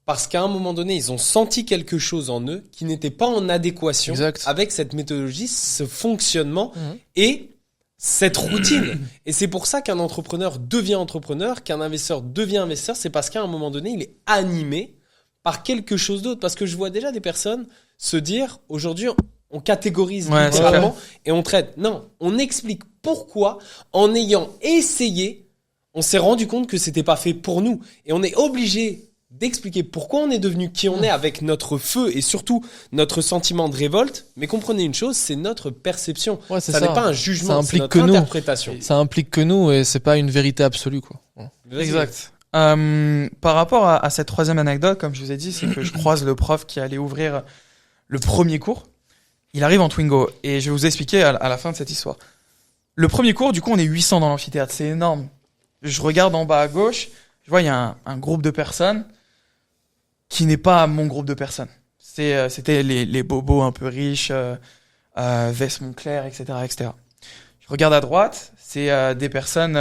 parce qu'à un moment donné, ils ont senti quelque chose en eux qui n'était pas en adéquation Exact. avec cette méthodologie, ce fonctionnement et cette routine. Et c'est pour ça qu'un entrepreneur devient entrepreneur, qu'un investisseur devient investisseur, c'est parce qu'à un moment donné, il est animé par quelque chose d'autre. Parce que je vois déjà des personnes se dire, aujourd'hui, on catégorise Ouais, littéralement et on traite. Non, on explique pourquoi, en ayant essayé, on s'est rendu compte que c'était pas fait pour nous. Et on est obligé d'expliquer pourquoi on est devenu qui on est avec notre feu et surtout notre sentiment de révolte. Mais comprenez une chose, c'est notre perception. Ouais, c'est ça n'est pas un jugement, Ça c'est implique notre que nous. interprétation. Ça implique que nous et c'est pas une vérité absolue, quoi. Ouais. Vas-y. Exact. Par rapport à cette troisième anecdote, comme je vous ai dit, c'est que je croise le prof qui allait ouvrir le premier cours. Il arrive en Twingo et je vais vous expliquer à la fin de cette histoire. Le premier cours, du coup, on est 800 dans l'amphithéâtre, c'est énorme. Je regarde en bas à gauche, je vois il y a un groupe de personnes qui n'est pas mon groupe de personnes. C'était les bobos un peu riches, veste Moncler, etc., etc. Je regarde à droite, c'est des personnes,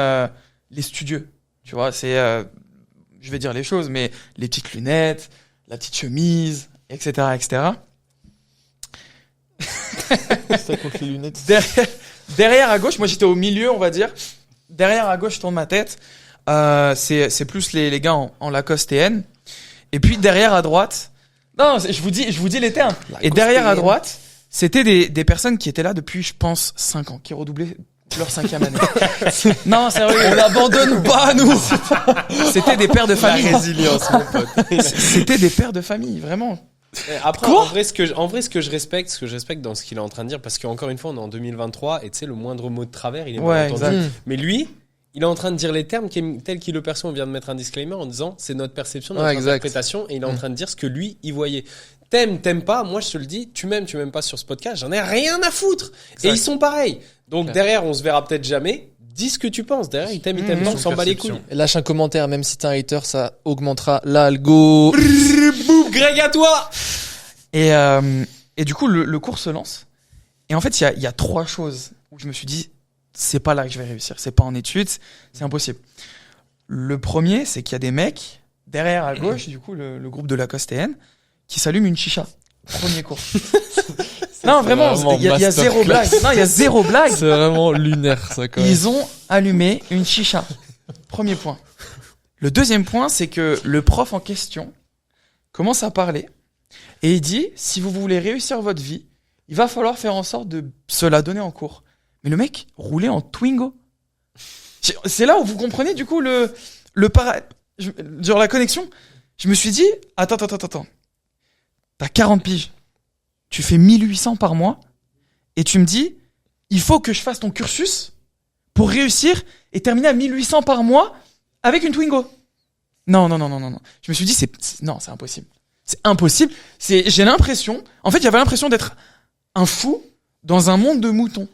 les studieux. Tu vois, c'est, je vais dire les choses, mais les petites lunettes, la petite chemise, etc., etc. Ça contre les lunettes. Derrière à gauche, moi j'étais au milieu, on va dire. Derrière à gauche, je tourne ma tête. C'est plus les gars en Lacoste et N. Et puis derrière à droite, non, je vous dis les termes. Et derrière à droite, c'était des personnes qui étaient là depuis, je pense, 5 ans, qui redoublaient leur 5e année. Non, sérieux. On l'abandonne pas, nous. C'était des pères de La famille. résilience, mon pote. C'était des pères de famille, vraiment. Après, Quoi en vrai, ce que je respecte dans ce qu'il est en train de dire, parce qu'encore une fois, on est en 2023 et tu sais, le moindre mot de travers, il est Ouais, mal entendu. exact. Mais lui, il est en train de dire les termes tels qu'il le perçoit. On vient de mettre un disclaimer en disant c'est notre perception, notre Ouais, exact. interprétation, et il est en train de dire ce que lui il voyait. T'aimes pas, moi je te le dis, tu m'aimes pas sur ce podcast, j'en ai rien à foutre. Exact. Et ils sont pareils. Donc Claire. derrière, on se verra peut-être jamais. Dis ce que tu penses. Derrière, il t'aime pas, on s'en bat les couilles. Et lâche un commentaire, même si t'es un hater, ça augmentera l'algo. Boum, Greg, à toi. Et du coup, le cours se lance. Et en fait, il y a 3 choses où je me suis dit, c'est pas là que je vais réussir. C'est pas en études, c'est impossible. Le premier, c'est qu'il y a des mecs, derrière à gauche, du coup, le groupe de Lacoste et N, qui s'allument une chicha. Premier cours. Non, vraiment, vraiment il y a zéro masterclass. blague. Non, il y a zéro blague. C'est vraiment lunaire, ça, quand même. Ils ont allumé une chicha. Premier point. Le deuxième point, c'est que le prof en question commence à parler et il dit, si vous voulez réussir votre vie, il va falloir faire en sorte de se la donner en cours. Mais le mec roulait en Twingo. C'est là où vous comprenez du coup genre la connexion. Je me suis dit, attends. T'as 40 piges. Tu fais 1800 par mois et tu me dis, il faut que je fasse ton cursus pour réussir et terminer à 1800 par mois avec une Twingo. Non. Je me suis dit, non, c'est impossible. C'est impossible. J'ai l'impression, en fait, j'avais l'impression d'être un fou dans un monde de moutons.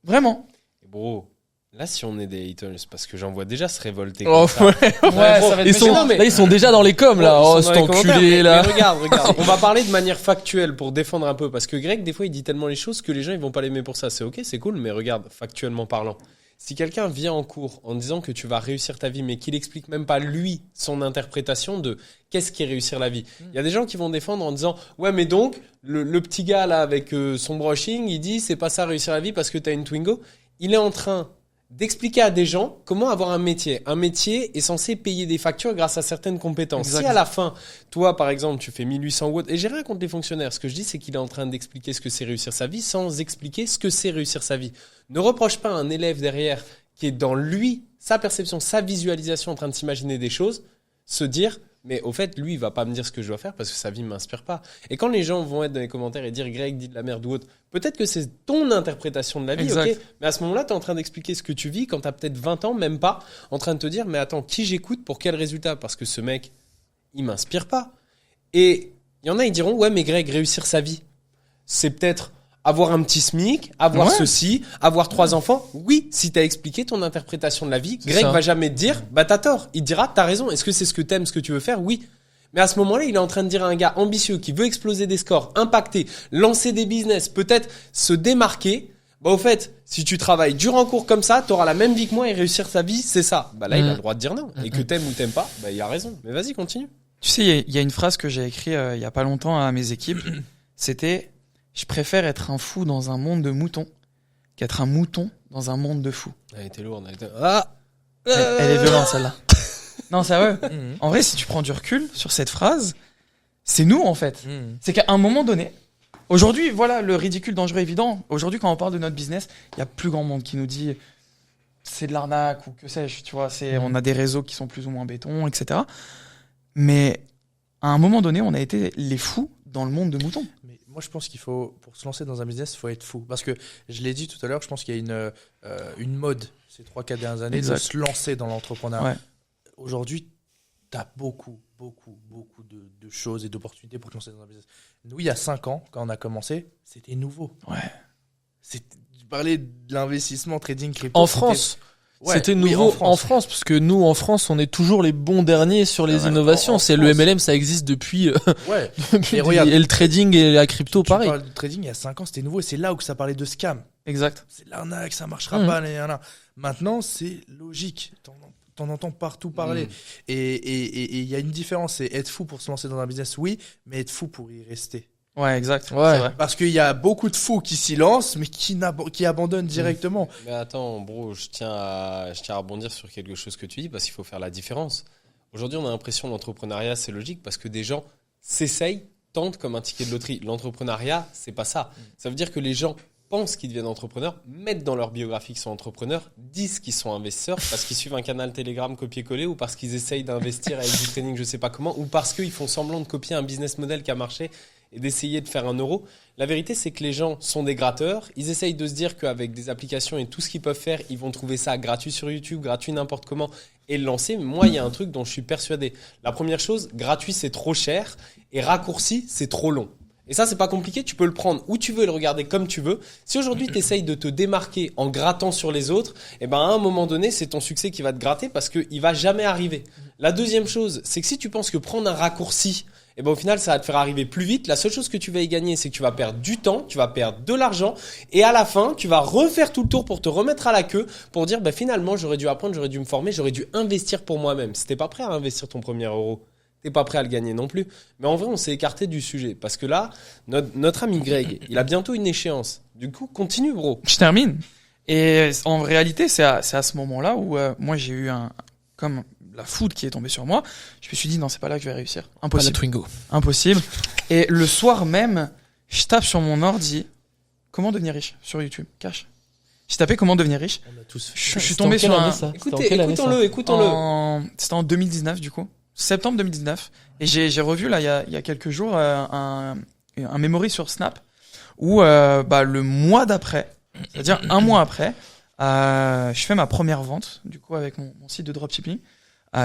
Vraiment. Bro, là, si on est des haters, parce que j'en vois déjà se révolter. Oh, comme ça. ouais. Ouais, ça va être Ils sont, méchant. là, ils sont déjà dans les coms, là. Ils Oh, sont cet dans les commentaires, enculé, là. mais regarde. On va parler de manière factuelle pour défendre un peu. Parce que Greg, des fois, il dit tellement les choses que les gens, ils vont pas l'aimer pour ça. C'est ok, c'est cool, mais regarde, factuellement parlant. Si quelqu'un vient en cours en disant que tu vas réussir ta vie, mais qu'il explique même pas lui son interprétation de qu'est-ce qui est réussir la vie. Il y a des gens qui vont défendre en disant ouais mais donc le petit gars là avec son brushing, il dit c'est pas ça réussir la vie parce que t'as une Twingo. Il est en train d'expliquer à des gens comment avoir un métier. Un métier est censé payer des factures grâce à certaines compétences. Exact. Si à la fin, toi par exemple, tu fais 1800 watts, et j'ai rien contre les fonctionnaires, ce que je dis c'est qu'il est en train d'expliquer ce que c'est réussir sa vie sans expliquer ce que c'est réussir sa vie. Ne reproche pas à un élève derrière qui est dans lui, sa perception, sa visualisation en train de s'imaginer des choses, se dire mais au fait, lui, il va pas me dire ce que je dois faire parce que sa vie m'inspire pas. Et quand les gens vont être dans les commentaires et dire Greg dit de la merde ou autre, peut-être que c'est ton interprétation de la vie, Exact. ok. Mais à ce moment-là, tu es en train d'expliquer ce que tu vis quand tu as peut-être 20 ans, même pas, en train de te dire mais attends, qui j'écoute pour quel résultat? Parce que ce mec, il m'inspire pas. Et il y en a, ils diront ouais, mais Greg, réussir sa vie, c'est peut-être avoir un petit SMIC, avoir Ouais. ceci, avoir 3 enfants. Oui, si t'as expliqué ton interprétation de la vie, C'est Greg ça. va jamais te dire, bah t'as tort. Il te dira, t'as raison. Est-ce que c'est ce que t'aimes, ce que tu veux faire? Oui. Mais à ce moment-là, il est en train de dire à un gars ambitieux qui veut exploser des scores, impacter, lancer des business, peut-être se démarquer. Bah, au fait, si tu travailles dur en cours comme ça, t'auras la même vie que moi et réussir sa vie, c'est ça. Bah là, il a le droit de dire non. Et que t'aimes ou t'aimes pas, bah il a raison. Mais vas-y, continue. Tu sais, il y a une phrase que j'ai écrite il y a pas longtemps à mes équipes. C'était « Je préfère être un fou dans un monde de moutons qu'être un mouton dans un monde de fous Elle était lourde. Ah! ». Elle est violente, celle-là. Non, sérieux. En vrai, si tu prends du recul sur cette phrase, c'est nous, en fait. C'est qu'à un moment donné, aujourd'hui, voilà, le ridicule, dangereux, évident. Aujourd'hui, quand on parle de notre business, il y a plus grand monde qui nous dit c'est de l'arnaque ou que sais-je, tu vois. On a des réseaux qui sont plus ou moins béton, etc. Mais à un moment donné, on a été les fous dans le monde de moutons. Mais moi, je pense qu'il faut, pour se lancer dans un business, il faut être fou. Parce que, je l'ai dit tout à l'heure, je pense qu'il y a une mode ces 3-4 dernières années Exact. de se lancer dans l'entrepreneuriat. Ouais. Aujourd'hui, tu as beaucoup de choses et d'opportunités pour te lancer dans un business. Nous, il y a 5 ans, quand on a commencé, c'était nouveau. Ouais. Tu parlais de l'investissement, trading, crypto. En c'était- France, Ouais, c'était oui, nouveau en France, parce que nous, en France, on est toujours les bons derniers sur les Ouais, innovations. en C'est le France. MLM, ça existe depuis, Ouais. depuis Mais regarde, et le trading et la crypto, tu pareil. parles de trading, il y a 5 ans, c'était nouveau. Et c'est là où ça parlait de scam. Exact. C'est l'arnaque, ça marchera Mhm. pas. Nanana. Maintenant, c'est logique. T'en entends partout parler. Et il y a une différence. C'est être fou pour se lancer dans un business, oui, mais être fou pour y rester. Ouais, exact. Ouais. C'est vrai. Parce qu'il y a beaucoup de fous qui s'y lancent, mais qui abandonnent directement. Mais attends, bro, je tiens à rebondir sur quelque chose que tu dis parce qu'il faut faire la différence. Aujourd'hui, on a l'impression que l'entrepreneuriat, c'est logique parce que des gens s'essayent, tentent comme un ticket de loterie. L'entrepreneuriat, c'est pas ça. Ça veut dire que les gens pensent qu'ils deviennent entrepreneurs, mettent dans leur biographie qu'ils sont entrepreneurs, disent qu'ils sont investisseurs parce qu'ils suivent un canal Telegram copier-coller ou parce qu'ils essayent d'investir avec du training, je sais pas comment, ou parce qu'ils font semblant de copier un business model qui a marché et d'essayer de faire 1 euro. La vérité, c'est que les gens sont des gratteurs. Ils essayent de se dire qu'avec des applications et tout ce qu'ils peuvent faire, ils vont trouver ça gratuit sur YouTube, gratuit n'importe comment et le lancer. Mais moi, il y a un truc dont je suis persuadé. La première chose, gratuit, c'est trop cher et raccourci, c'est trop long. Et ça, c'est pas compliqué. Tu peux le prendre où tu veux et le regarder comme tu veux. Si aujourd'hui, tu essayes de te démarquer en grattant sur les autres, eh ben, à un moment donné, c'est ton succès qui va te gratter parce qu'il va jamais arriver. La deuxième chose, c'est que si tu penses que prendre un raccourci, et ben au final, ça va te faire arriver plus vite. La seule chose que tu vas y gagner, c'est que tu vas perdre du temps, tu vas perdre de l'argent, et à la fin, tu vas refaire tout le tour pour te remettre à la queue, pour dire, ben finalement, j'aurais dû apprendre, j'aurais dû me former, j'aurais dû investir pour moi-même. Si t'es pas prêt à investir ton premier euro, t'es pas prêt à le gagner non plus. Mais en vrai, on s'est écarté du sujet, parce que là, notre ami Greg, il a bientôt une échéance. Du coup, continue, bro. Je termine. Et en réalité, c'est à ce moment-là où moi j'ai eu comme la foudre qui est tombée sur moi. Je me suis dit non, c'est pas là que je vais réussir. Pas la Impossible. Twingo. Impossible. Et le soir même, je tape sur mon ordi comment devenir riche sur YouTube. Cash. J'ai tapé comment devenir riche. On a tous fait. Je suis C'était en tombé quelle sur année, un. ça C'était en Écoutez, quelle année, ça écoutons-le. C'était en 2019 du coup. Septembre 2019. Et j'ai revu là il y a quelques jours un memory sur Snap où le mois d'après, c'est-à-dire 1 mois après, je fais ma première vente du coup avec mon site de dropshipping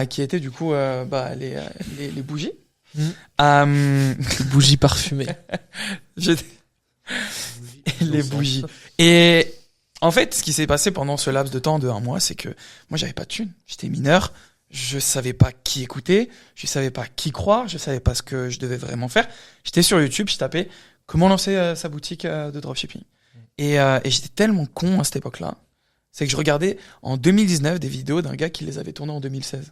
qui était du coup les bougies. Bougie parfumée. J'étais- les bougies. Et en fait, ce qui s'est passé pendant ce laps de temps de 1 mois, c'est que moi, j'avais pas de thunes. J'étais mineur. Je savais pas qui écouter. Je savais pas qui croire. Je savais pas ce que je devais vraiment faire. J'étais sur YouTube. Je tapais comment lancer sa boutique de dropshipping. Et j'étais tellement con à cette époque-là. C'est que je regardais en 2019 des vidéos d'un gars qui les avait tournées en 2016.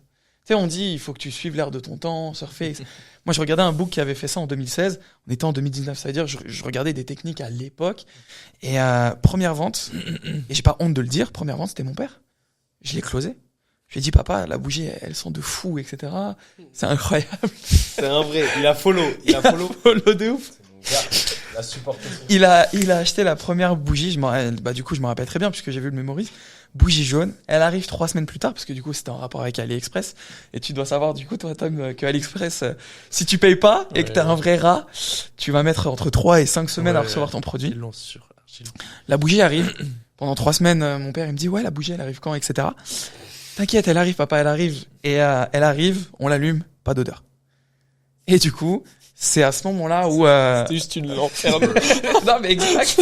Tu sais, on dit, il faut que tu suives l'air de ton temps, surfer. etc. Moi, je regardais un book qui avait fait ça en 2016. On était en 2019. Ça veut dire, je regardais des techniques à l'époque. Et première vente, et j'ai pas honte de le dire, première vente, c'était mon père. Je l'ai closé. Je lui ai dit, papa, la bougie, elles sont de fou, etc. C'est incroyable. C'est un vrai. Il a follow. Il a follow. Follow de ouf. C'est mon gars. Il a supporté. Il a acheté la première bougie. Du coup, je me rappelle très bien puisque j'ai vu le mémorise. Bougie jaune. Elle arrive 3 semaines plus tard parce que du coup, c'était en rapport avec AliExpress. Et tu dois savoir, du coup, toi, Tom, que AliExpress, si tu payes pas et que t'es un vrai rat, tu vas mettre entre 3 et 5 semaines à recevoir ton produit. Ils l'ont sur Archie. La bougie arrive. Pendant 3 semaines, mon père, il me dit, ouais, la bougie, elle arrive quand, etc. T'inquiète, elle arrive, papa, elle arrive. Et elle arrive, on l'allume, pas d'odeur. Et du coup, c'est à ce moment-là où... C'était juste une lanterne. non, mais exact.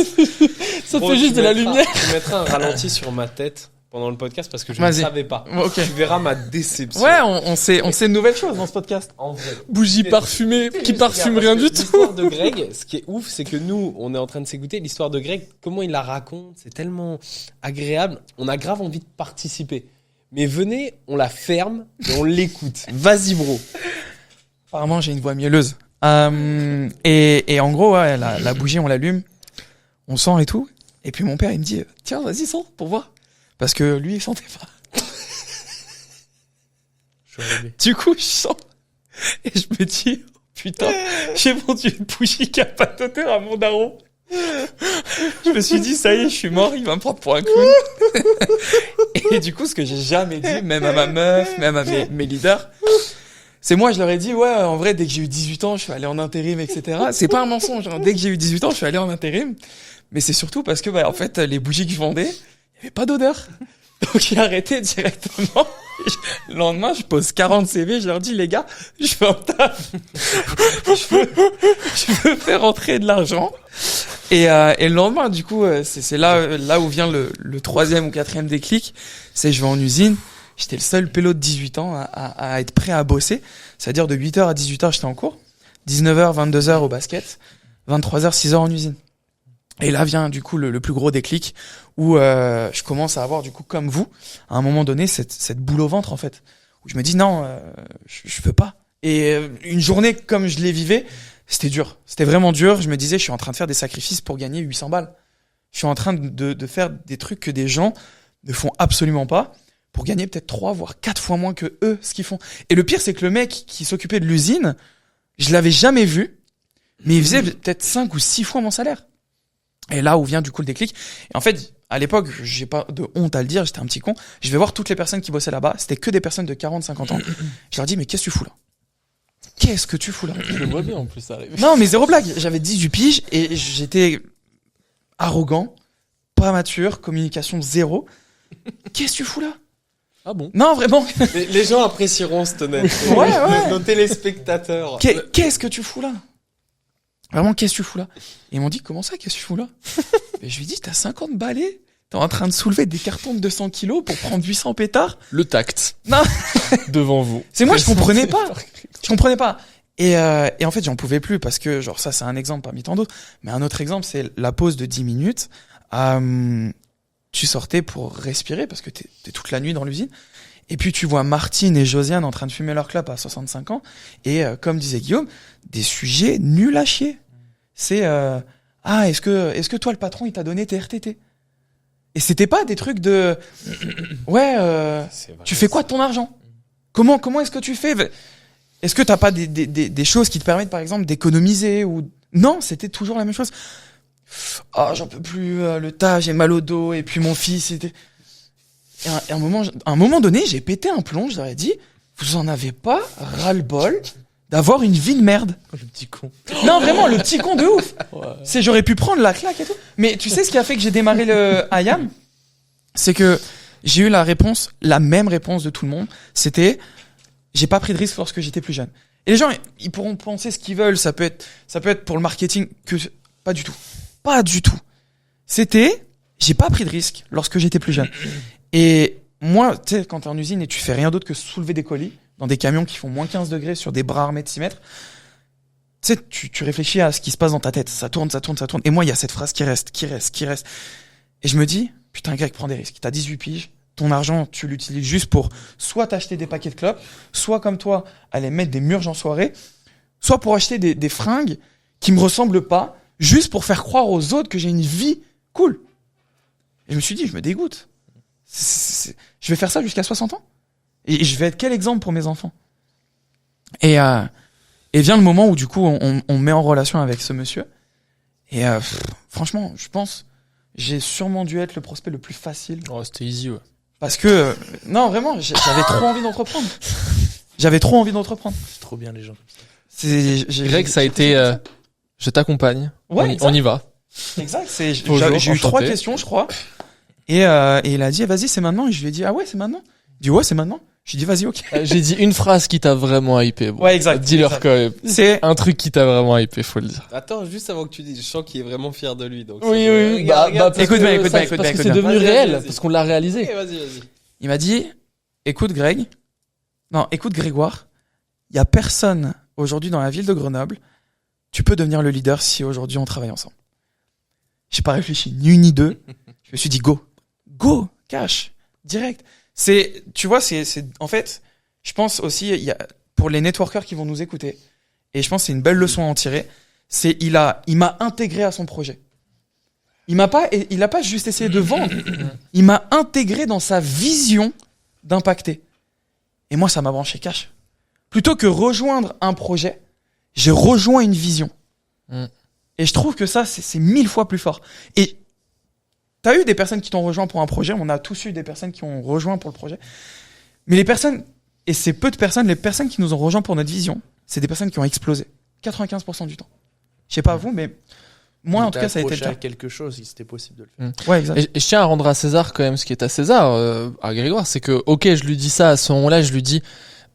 Ça Bro, fait juste tu de la mettras- lumière. Tu mettras un ralenti sur ma tête pendant le podcast parce que je ne Vas-y. savais pas. Ok. Tu verras ma déception. Ouais, on sait une nouvelle chose dans ce podcast. En vrai. Bougie parfumée qui parfume rien du tout. L'histoire de Greg, ce qui est ouf, c'est que nous, on est en train de s'écouter. L'histoire de Greg, comment il la raconte, c'est tellement agréable. On a grave envie de participer. Mais venez, on la ferme et on l'écoute. Vas-y, bro. Apparemment, j'ai une voix mielleuse. Et en gros, ouais, la bougie, on l'allume, on sent et tout. Et puis mon père, il me dit, tiens, vas-y, sens pour voir. Parce que lui, il sentait pas. Je suis arrivé. Du coup, je sens. Et je me dis, oh, putain, j'ai vendu une bougie qui a pas d'odeur à mon daron. Je me suis dit, ça y est, je suis mort, il va me prendre pour un clown. Et du coup, ce que j'ai jamais dit, même à ma meuf, même à mes leaders, C'est moi, je leur ai dit, ouais, en vrai, dès que j'ai eu 18 ans, je suis allé en intérim, etc. C'est pas un mensonge, hein. Dès que j'ai eu 18 ans, je suis allé en intérim. Mais c'est surtout parce que, bah, en fait, les bougies que je vendais, il y avait pas d'odeur. Donc, j'ai arrêté directement. Le lendemain, je pose 40 CV, je leur dis, les gars, je fais un taf. je veux faire rentrer de l'argent. Et le lendemain, du coup, c'est là où vient le troisième ou quatrième déclic. C'est, je vais en usine. J'étais le seul pélo de 18 ans à être prêt à bosser. C'est-à-dire de 8h à 18h, j'étais en cours. 19h, 22h au basket. 23h, 6h en usine. Et là vient du coup le plus gros déclic où je commence à avoir du coup comme vous à un moment donné cette boule au ventre en fait où je me dis non je veux pas. Et une journée comme je les vivais, c'était dur. C'était vraiment dur. Je me disais je suis en train de faire des sacrifices pour gagner 800 balles. Je suis en train de faire des trucs que des gens ne font absolument pas pour gagner peut-être 3 voire 4 fois moins que eux ce qu'ils font. Et le pire c'est que le mec qui s'occupait de l'usine, je l'avais jamais vu, mais il faisait peut-être 5 ou 6 fois mon salaire. Et là où vient du coup le déclic. Et en fait, à l'époque, j'ai pas de honte à le dire, j'étais un petit con. Je vais voir toutes les personnes qui bossaient là-bas. C'était que des personnes de 40, 50 ans. Je leur dis, mais qu'est-ce que tu fous là? Qu'est-ce que tu fous là? Je le vois bien en plus, ça arrive. Non, mais zéro blague. J'avais 18 piges et j'étais arrogant, pas mature, communication zéro. Qu'est-ce que tu fous là? Ah bon? Non, vraiment. Les gens apprécieront cette honnêteté. Ouais. Nos téléspectateurs. Qu'est-ce que tu fous là? Vraiment, qu'est-ce que tu fous là? Et ils m'ont dit, comment ça, qu'est-ce que tu fous là? Et je lui ai dit, t'as 50 balais? T'es en train de soulever des cartons de 200 kilos pour prendre 800 pétards? Le tact. Non. Devant vous. C'est moi, je comprenais pas. Je comprenais pas. Et en fait, j'en pouvais plus parce que, genre, ça, c'est un exemple parmi tant d'autres. Mais un autre exemple, c'est la pause de 10 minutes. Tu sortais pour respirer parce que t'es toute la nuit dans l'usine. Et puis tu vois Martine et Josiane en train de fumer leur clope à 65 ans. Et comme disait Guillaume, des sujets nuls à chier. C'est est-ce que toi le patron il t'a donné tes RTT? Et c'était pas des trucs de tu fais quoi de ton argent? Comment est-ce que tu fais? Est-ce que t'as pas des choses qui te permettent par exemple d'économiser ou non, c'était toujours la même chose. J'en peux plus, le tas, j'ai mal au dos et puis mon fils c'était. Et à un moment donné, j'ai pété un plomb, je leur ai dit, vous en avez pas ras-le-bol d'avoir une vie de merde. Le petit con. Non, vraiment, le petit con de ouf. Ouais. J'aurais pu prendre la claque et tout. Mais tu sais ce qui a fait que j'ai démarré le IAM? C'est que j'ai eu la même réponse de tout le monde. C'était, j'ai pas pris de risque lorsque j'étais plus jeune. Et les gens, ils pourront penser ce qu'ils veulent. Ça peut être pour le marketing pas du tout. Pas du tout. C'était, j'ai pas pris de risque lorsque j'étais plus jeune. Et moi, tu sais, quand t'es en usine et tu fais rien d'autre que soulever des colis dans des camions qui font moins 15 degrés sur des bras armés de 6 mètres, tu sais, tu réfléchis à ce qui se passe dans ta tête. Ça tourne. Et moi, il y a cette phrase qui reste. Et je me dis, putain, Greg, prends des risques. T'as 18 piges. Ton argent, tu l'utilises juste pour soit t'acheter des paquets de clopes, soit comme toi, aller mettre des murges en soirée, soit pour acheter des fringues qui me ressemblent pas, juste pour faire croire aux autres que j'ai une vie cool. Et je me suis dit, je me dégoûte. Je vais faire ça jusqu'à 60 ans. Et je vais être quel exemple pour mes enfants? Et vient le moment où du coup on met en relation avec ce monsieur. Et franchement, je pense, j'ai sûrement dû être le prospect le plus facile. Oh, c'était easy, ouais. Parce que non, vraiment, j'avais trop envie d'entreprendre. C'est trop bien les gens comme ça. Greg, ça a été, je t'accompagne. Ouais, on y va. Exact. Bonjour, J'ai eu 3 enchanté. questions, je crois. Et il a dit, vas-y, c'est maintenant. Et je lui ai dit, ah ouais, c'est maintenant. Il dit, ouais, c'est maintenant. Je lui ai dit, vas-y, ok. J'ai dit une phrase qui t'a vraiment hypé. Bon, Ouais, exact. dis-leur Exact. quand même. C'est Un truc qui t'a vraiment hypé, faut le dire. Attends, juste avant que tu dises, je sens qu'il est vraiment fier de lui. Donc Oui. Regarde, Parce écoute que bien, écoute ça- bien, écoute parce bien, que écoute c'est bien. devenu Vas-y, réel, vas-y. parce qu'on l'a réalisé. Ok, vas-y. Il m'a dit, écoute Greg, non, écoute Grégoire, il y a personne aujourd'hui dans la ville de Grenoble, tu peux devenir le leader si aujourd'hui on travaille ensemble. J'ai pas réfléchi ni une ni deux, je me suis dit go, cash, direct. Tu vois, c'est en fait, je pense aussi, il y a pour les networkers qui vont nous écouter, et je pense que c'est une belle leçon à en tirer, c'est il m'a intégré à son projet. Il a pas juste essayé de vendre, il m'a intégré dans sa vision d'impacter. Et moi, ça m'a branché cash. Plutôt que rejoindre un projet, j'ai rejoint une vision. Mm. Et je trouve que ça, c'est 1000 fois plus fort. Et t'as eu des personnes qui t'ont rejoint pour un projet, on a tous eu des personnes qui ont rejoint pour le projet. Mais les personnes Et c'est peu de personnes, les personnes qui nous ont rejoints pour notre vision, c'est des personnes qui ont explosé. 95% du temps. Je sais pas vous, mais moi, en tout cas, ça a été le cas. à quelque chose, si c'était possible de le faire. Ouais, exact. Et je tiens à rendre à César quand même ce qui est à César, à Grégoire, c'est que, ok, je lui dis ça à ce moment-là, je lui dis,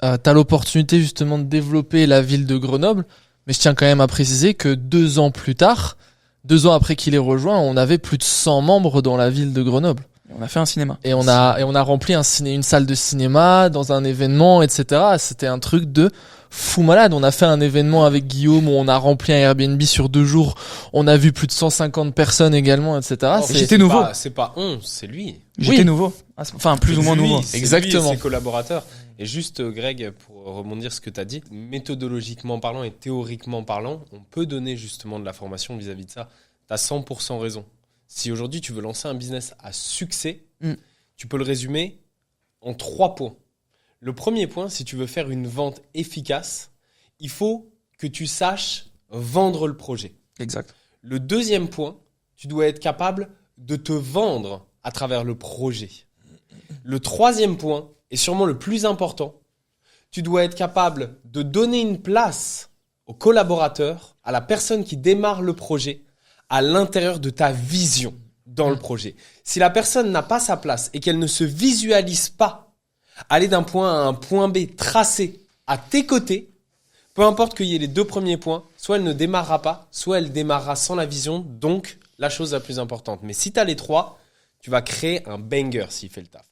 t'as l'opportunité justement de développer la ville de Grenoble, mais je tiens quand même à préciser que 2 ans plus tard, 2 ans après qu'il ait rejoint, on avait plus de 100 membres dans la ville de Grenoble. On a fait un cinéma. Et on a rempli une salle de cinéma dans un événement, etc. C'était un truc de fou malade. On a fait un événement avec Guillaume où on a rempli un Airbnb sur 2 jours. On a vu plus de 150 personnes également, etc. J'étais nouveau. C'est pas on, c'est lui. J'étais nouveau. Enfin, plus ou moins nouveau. C'est Exactement. lui et ses collaborateurs. Et juste, Greg, pour rebondir ce que tu as dit, méthodologiquement parlant et théoriquement parlant, on peut donner justement de la formation vis-à-vis de ça. Tu as 100% raison. Si aujourd'hui tu veux lancer un business à succès, tu peux le résumer en 3 points. Le premier point, si tu veux faire une vente efficace, il faut que tu saches vendre le projet. Exact. Le deuxième point, tu dois être capable de te vendre à travers le projet. Le troisième point, et sûrement le plus important, tu dois être capable de donner une place au collaborateur, à la personne qui démarre le projet, à l'intérieur de ta vision dans le projet. Si la personne n'a pas sa place et qu'elle ne se visualise pas aller d'un point A à un point B tracé à tes côtés, peu importe qu'il y ait les 2 premiers points, soit elle ne démarrera pas, soit elle démarrera sans la vision, donc la chose la plus importante. Mais si tu as les 3, tu vas créer un banger s'il fait le taf.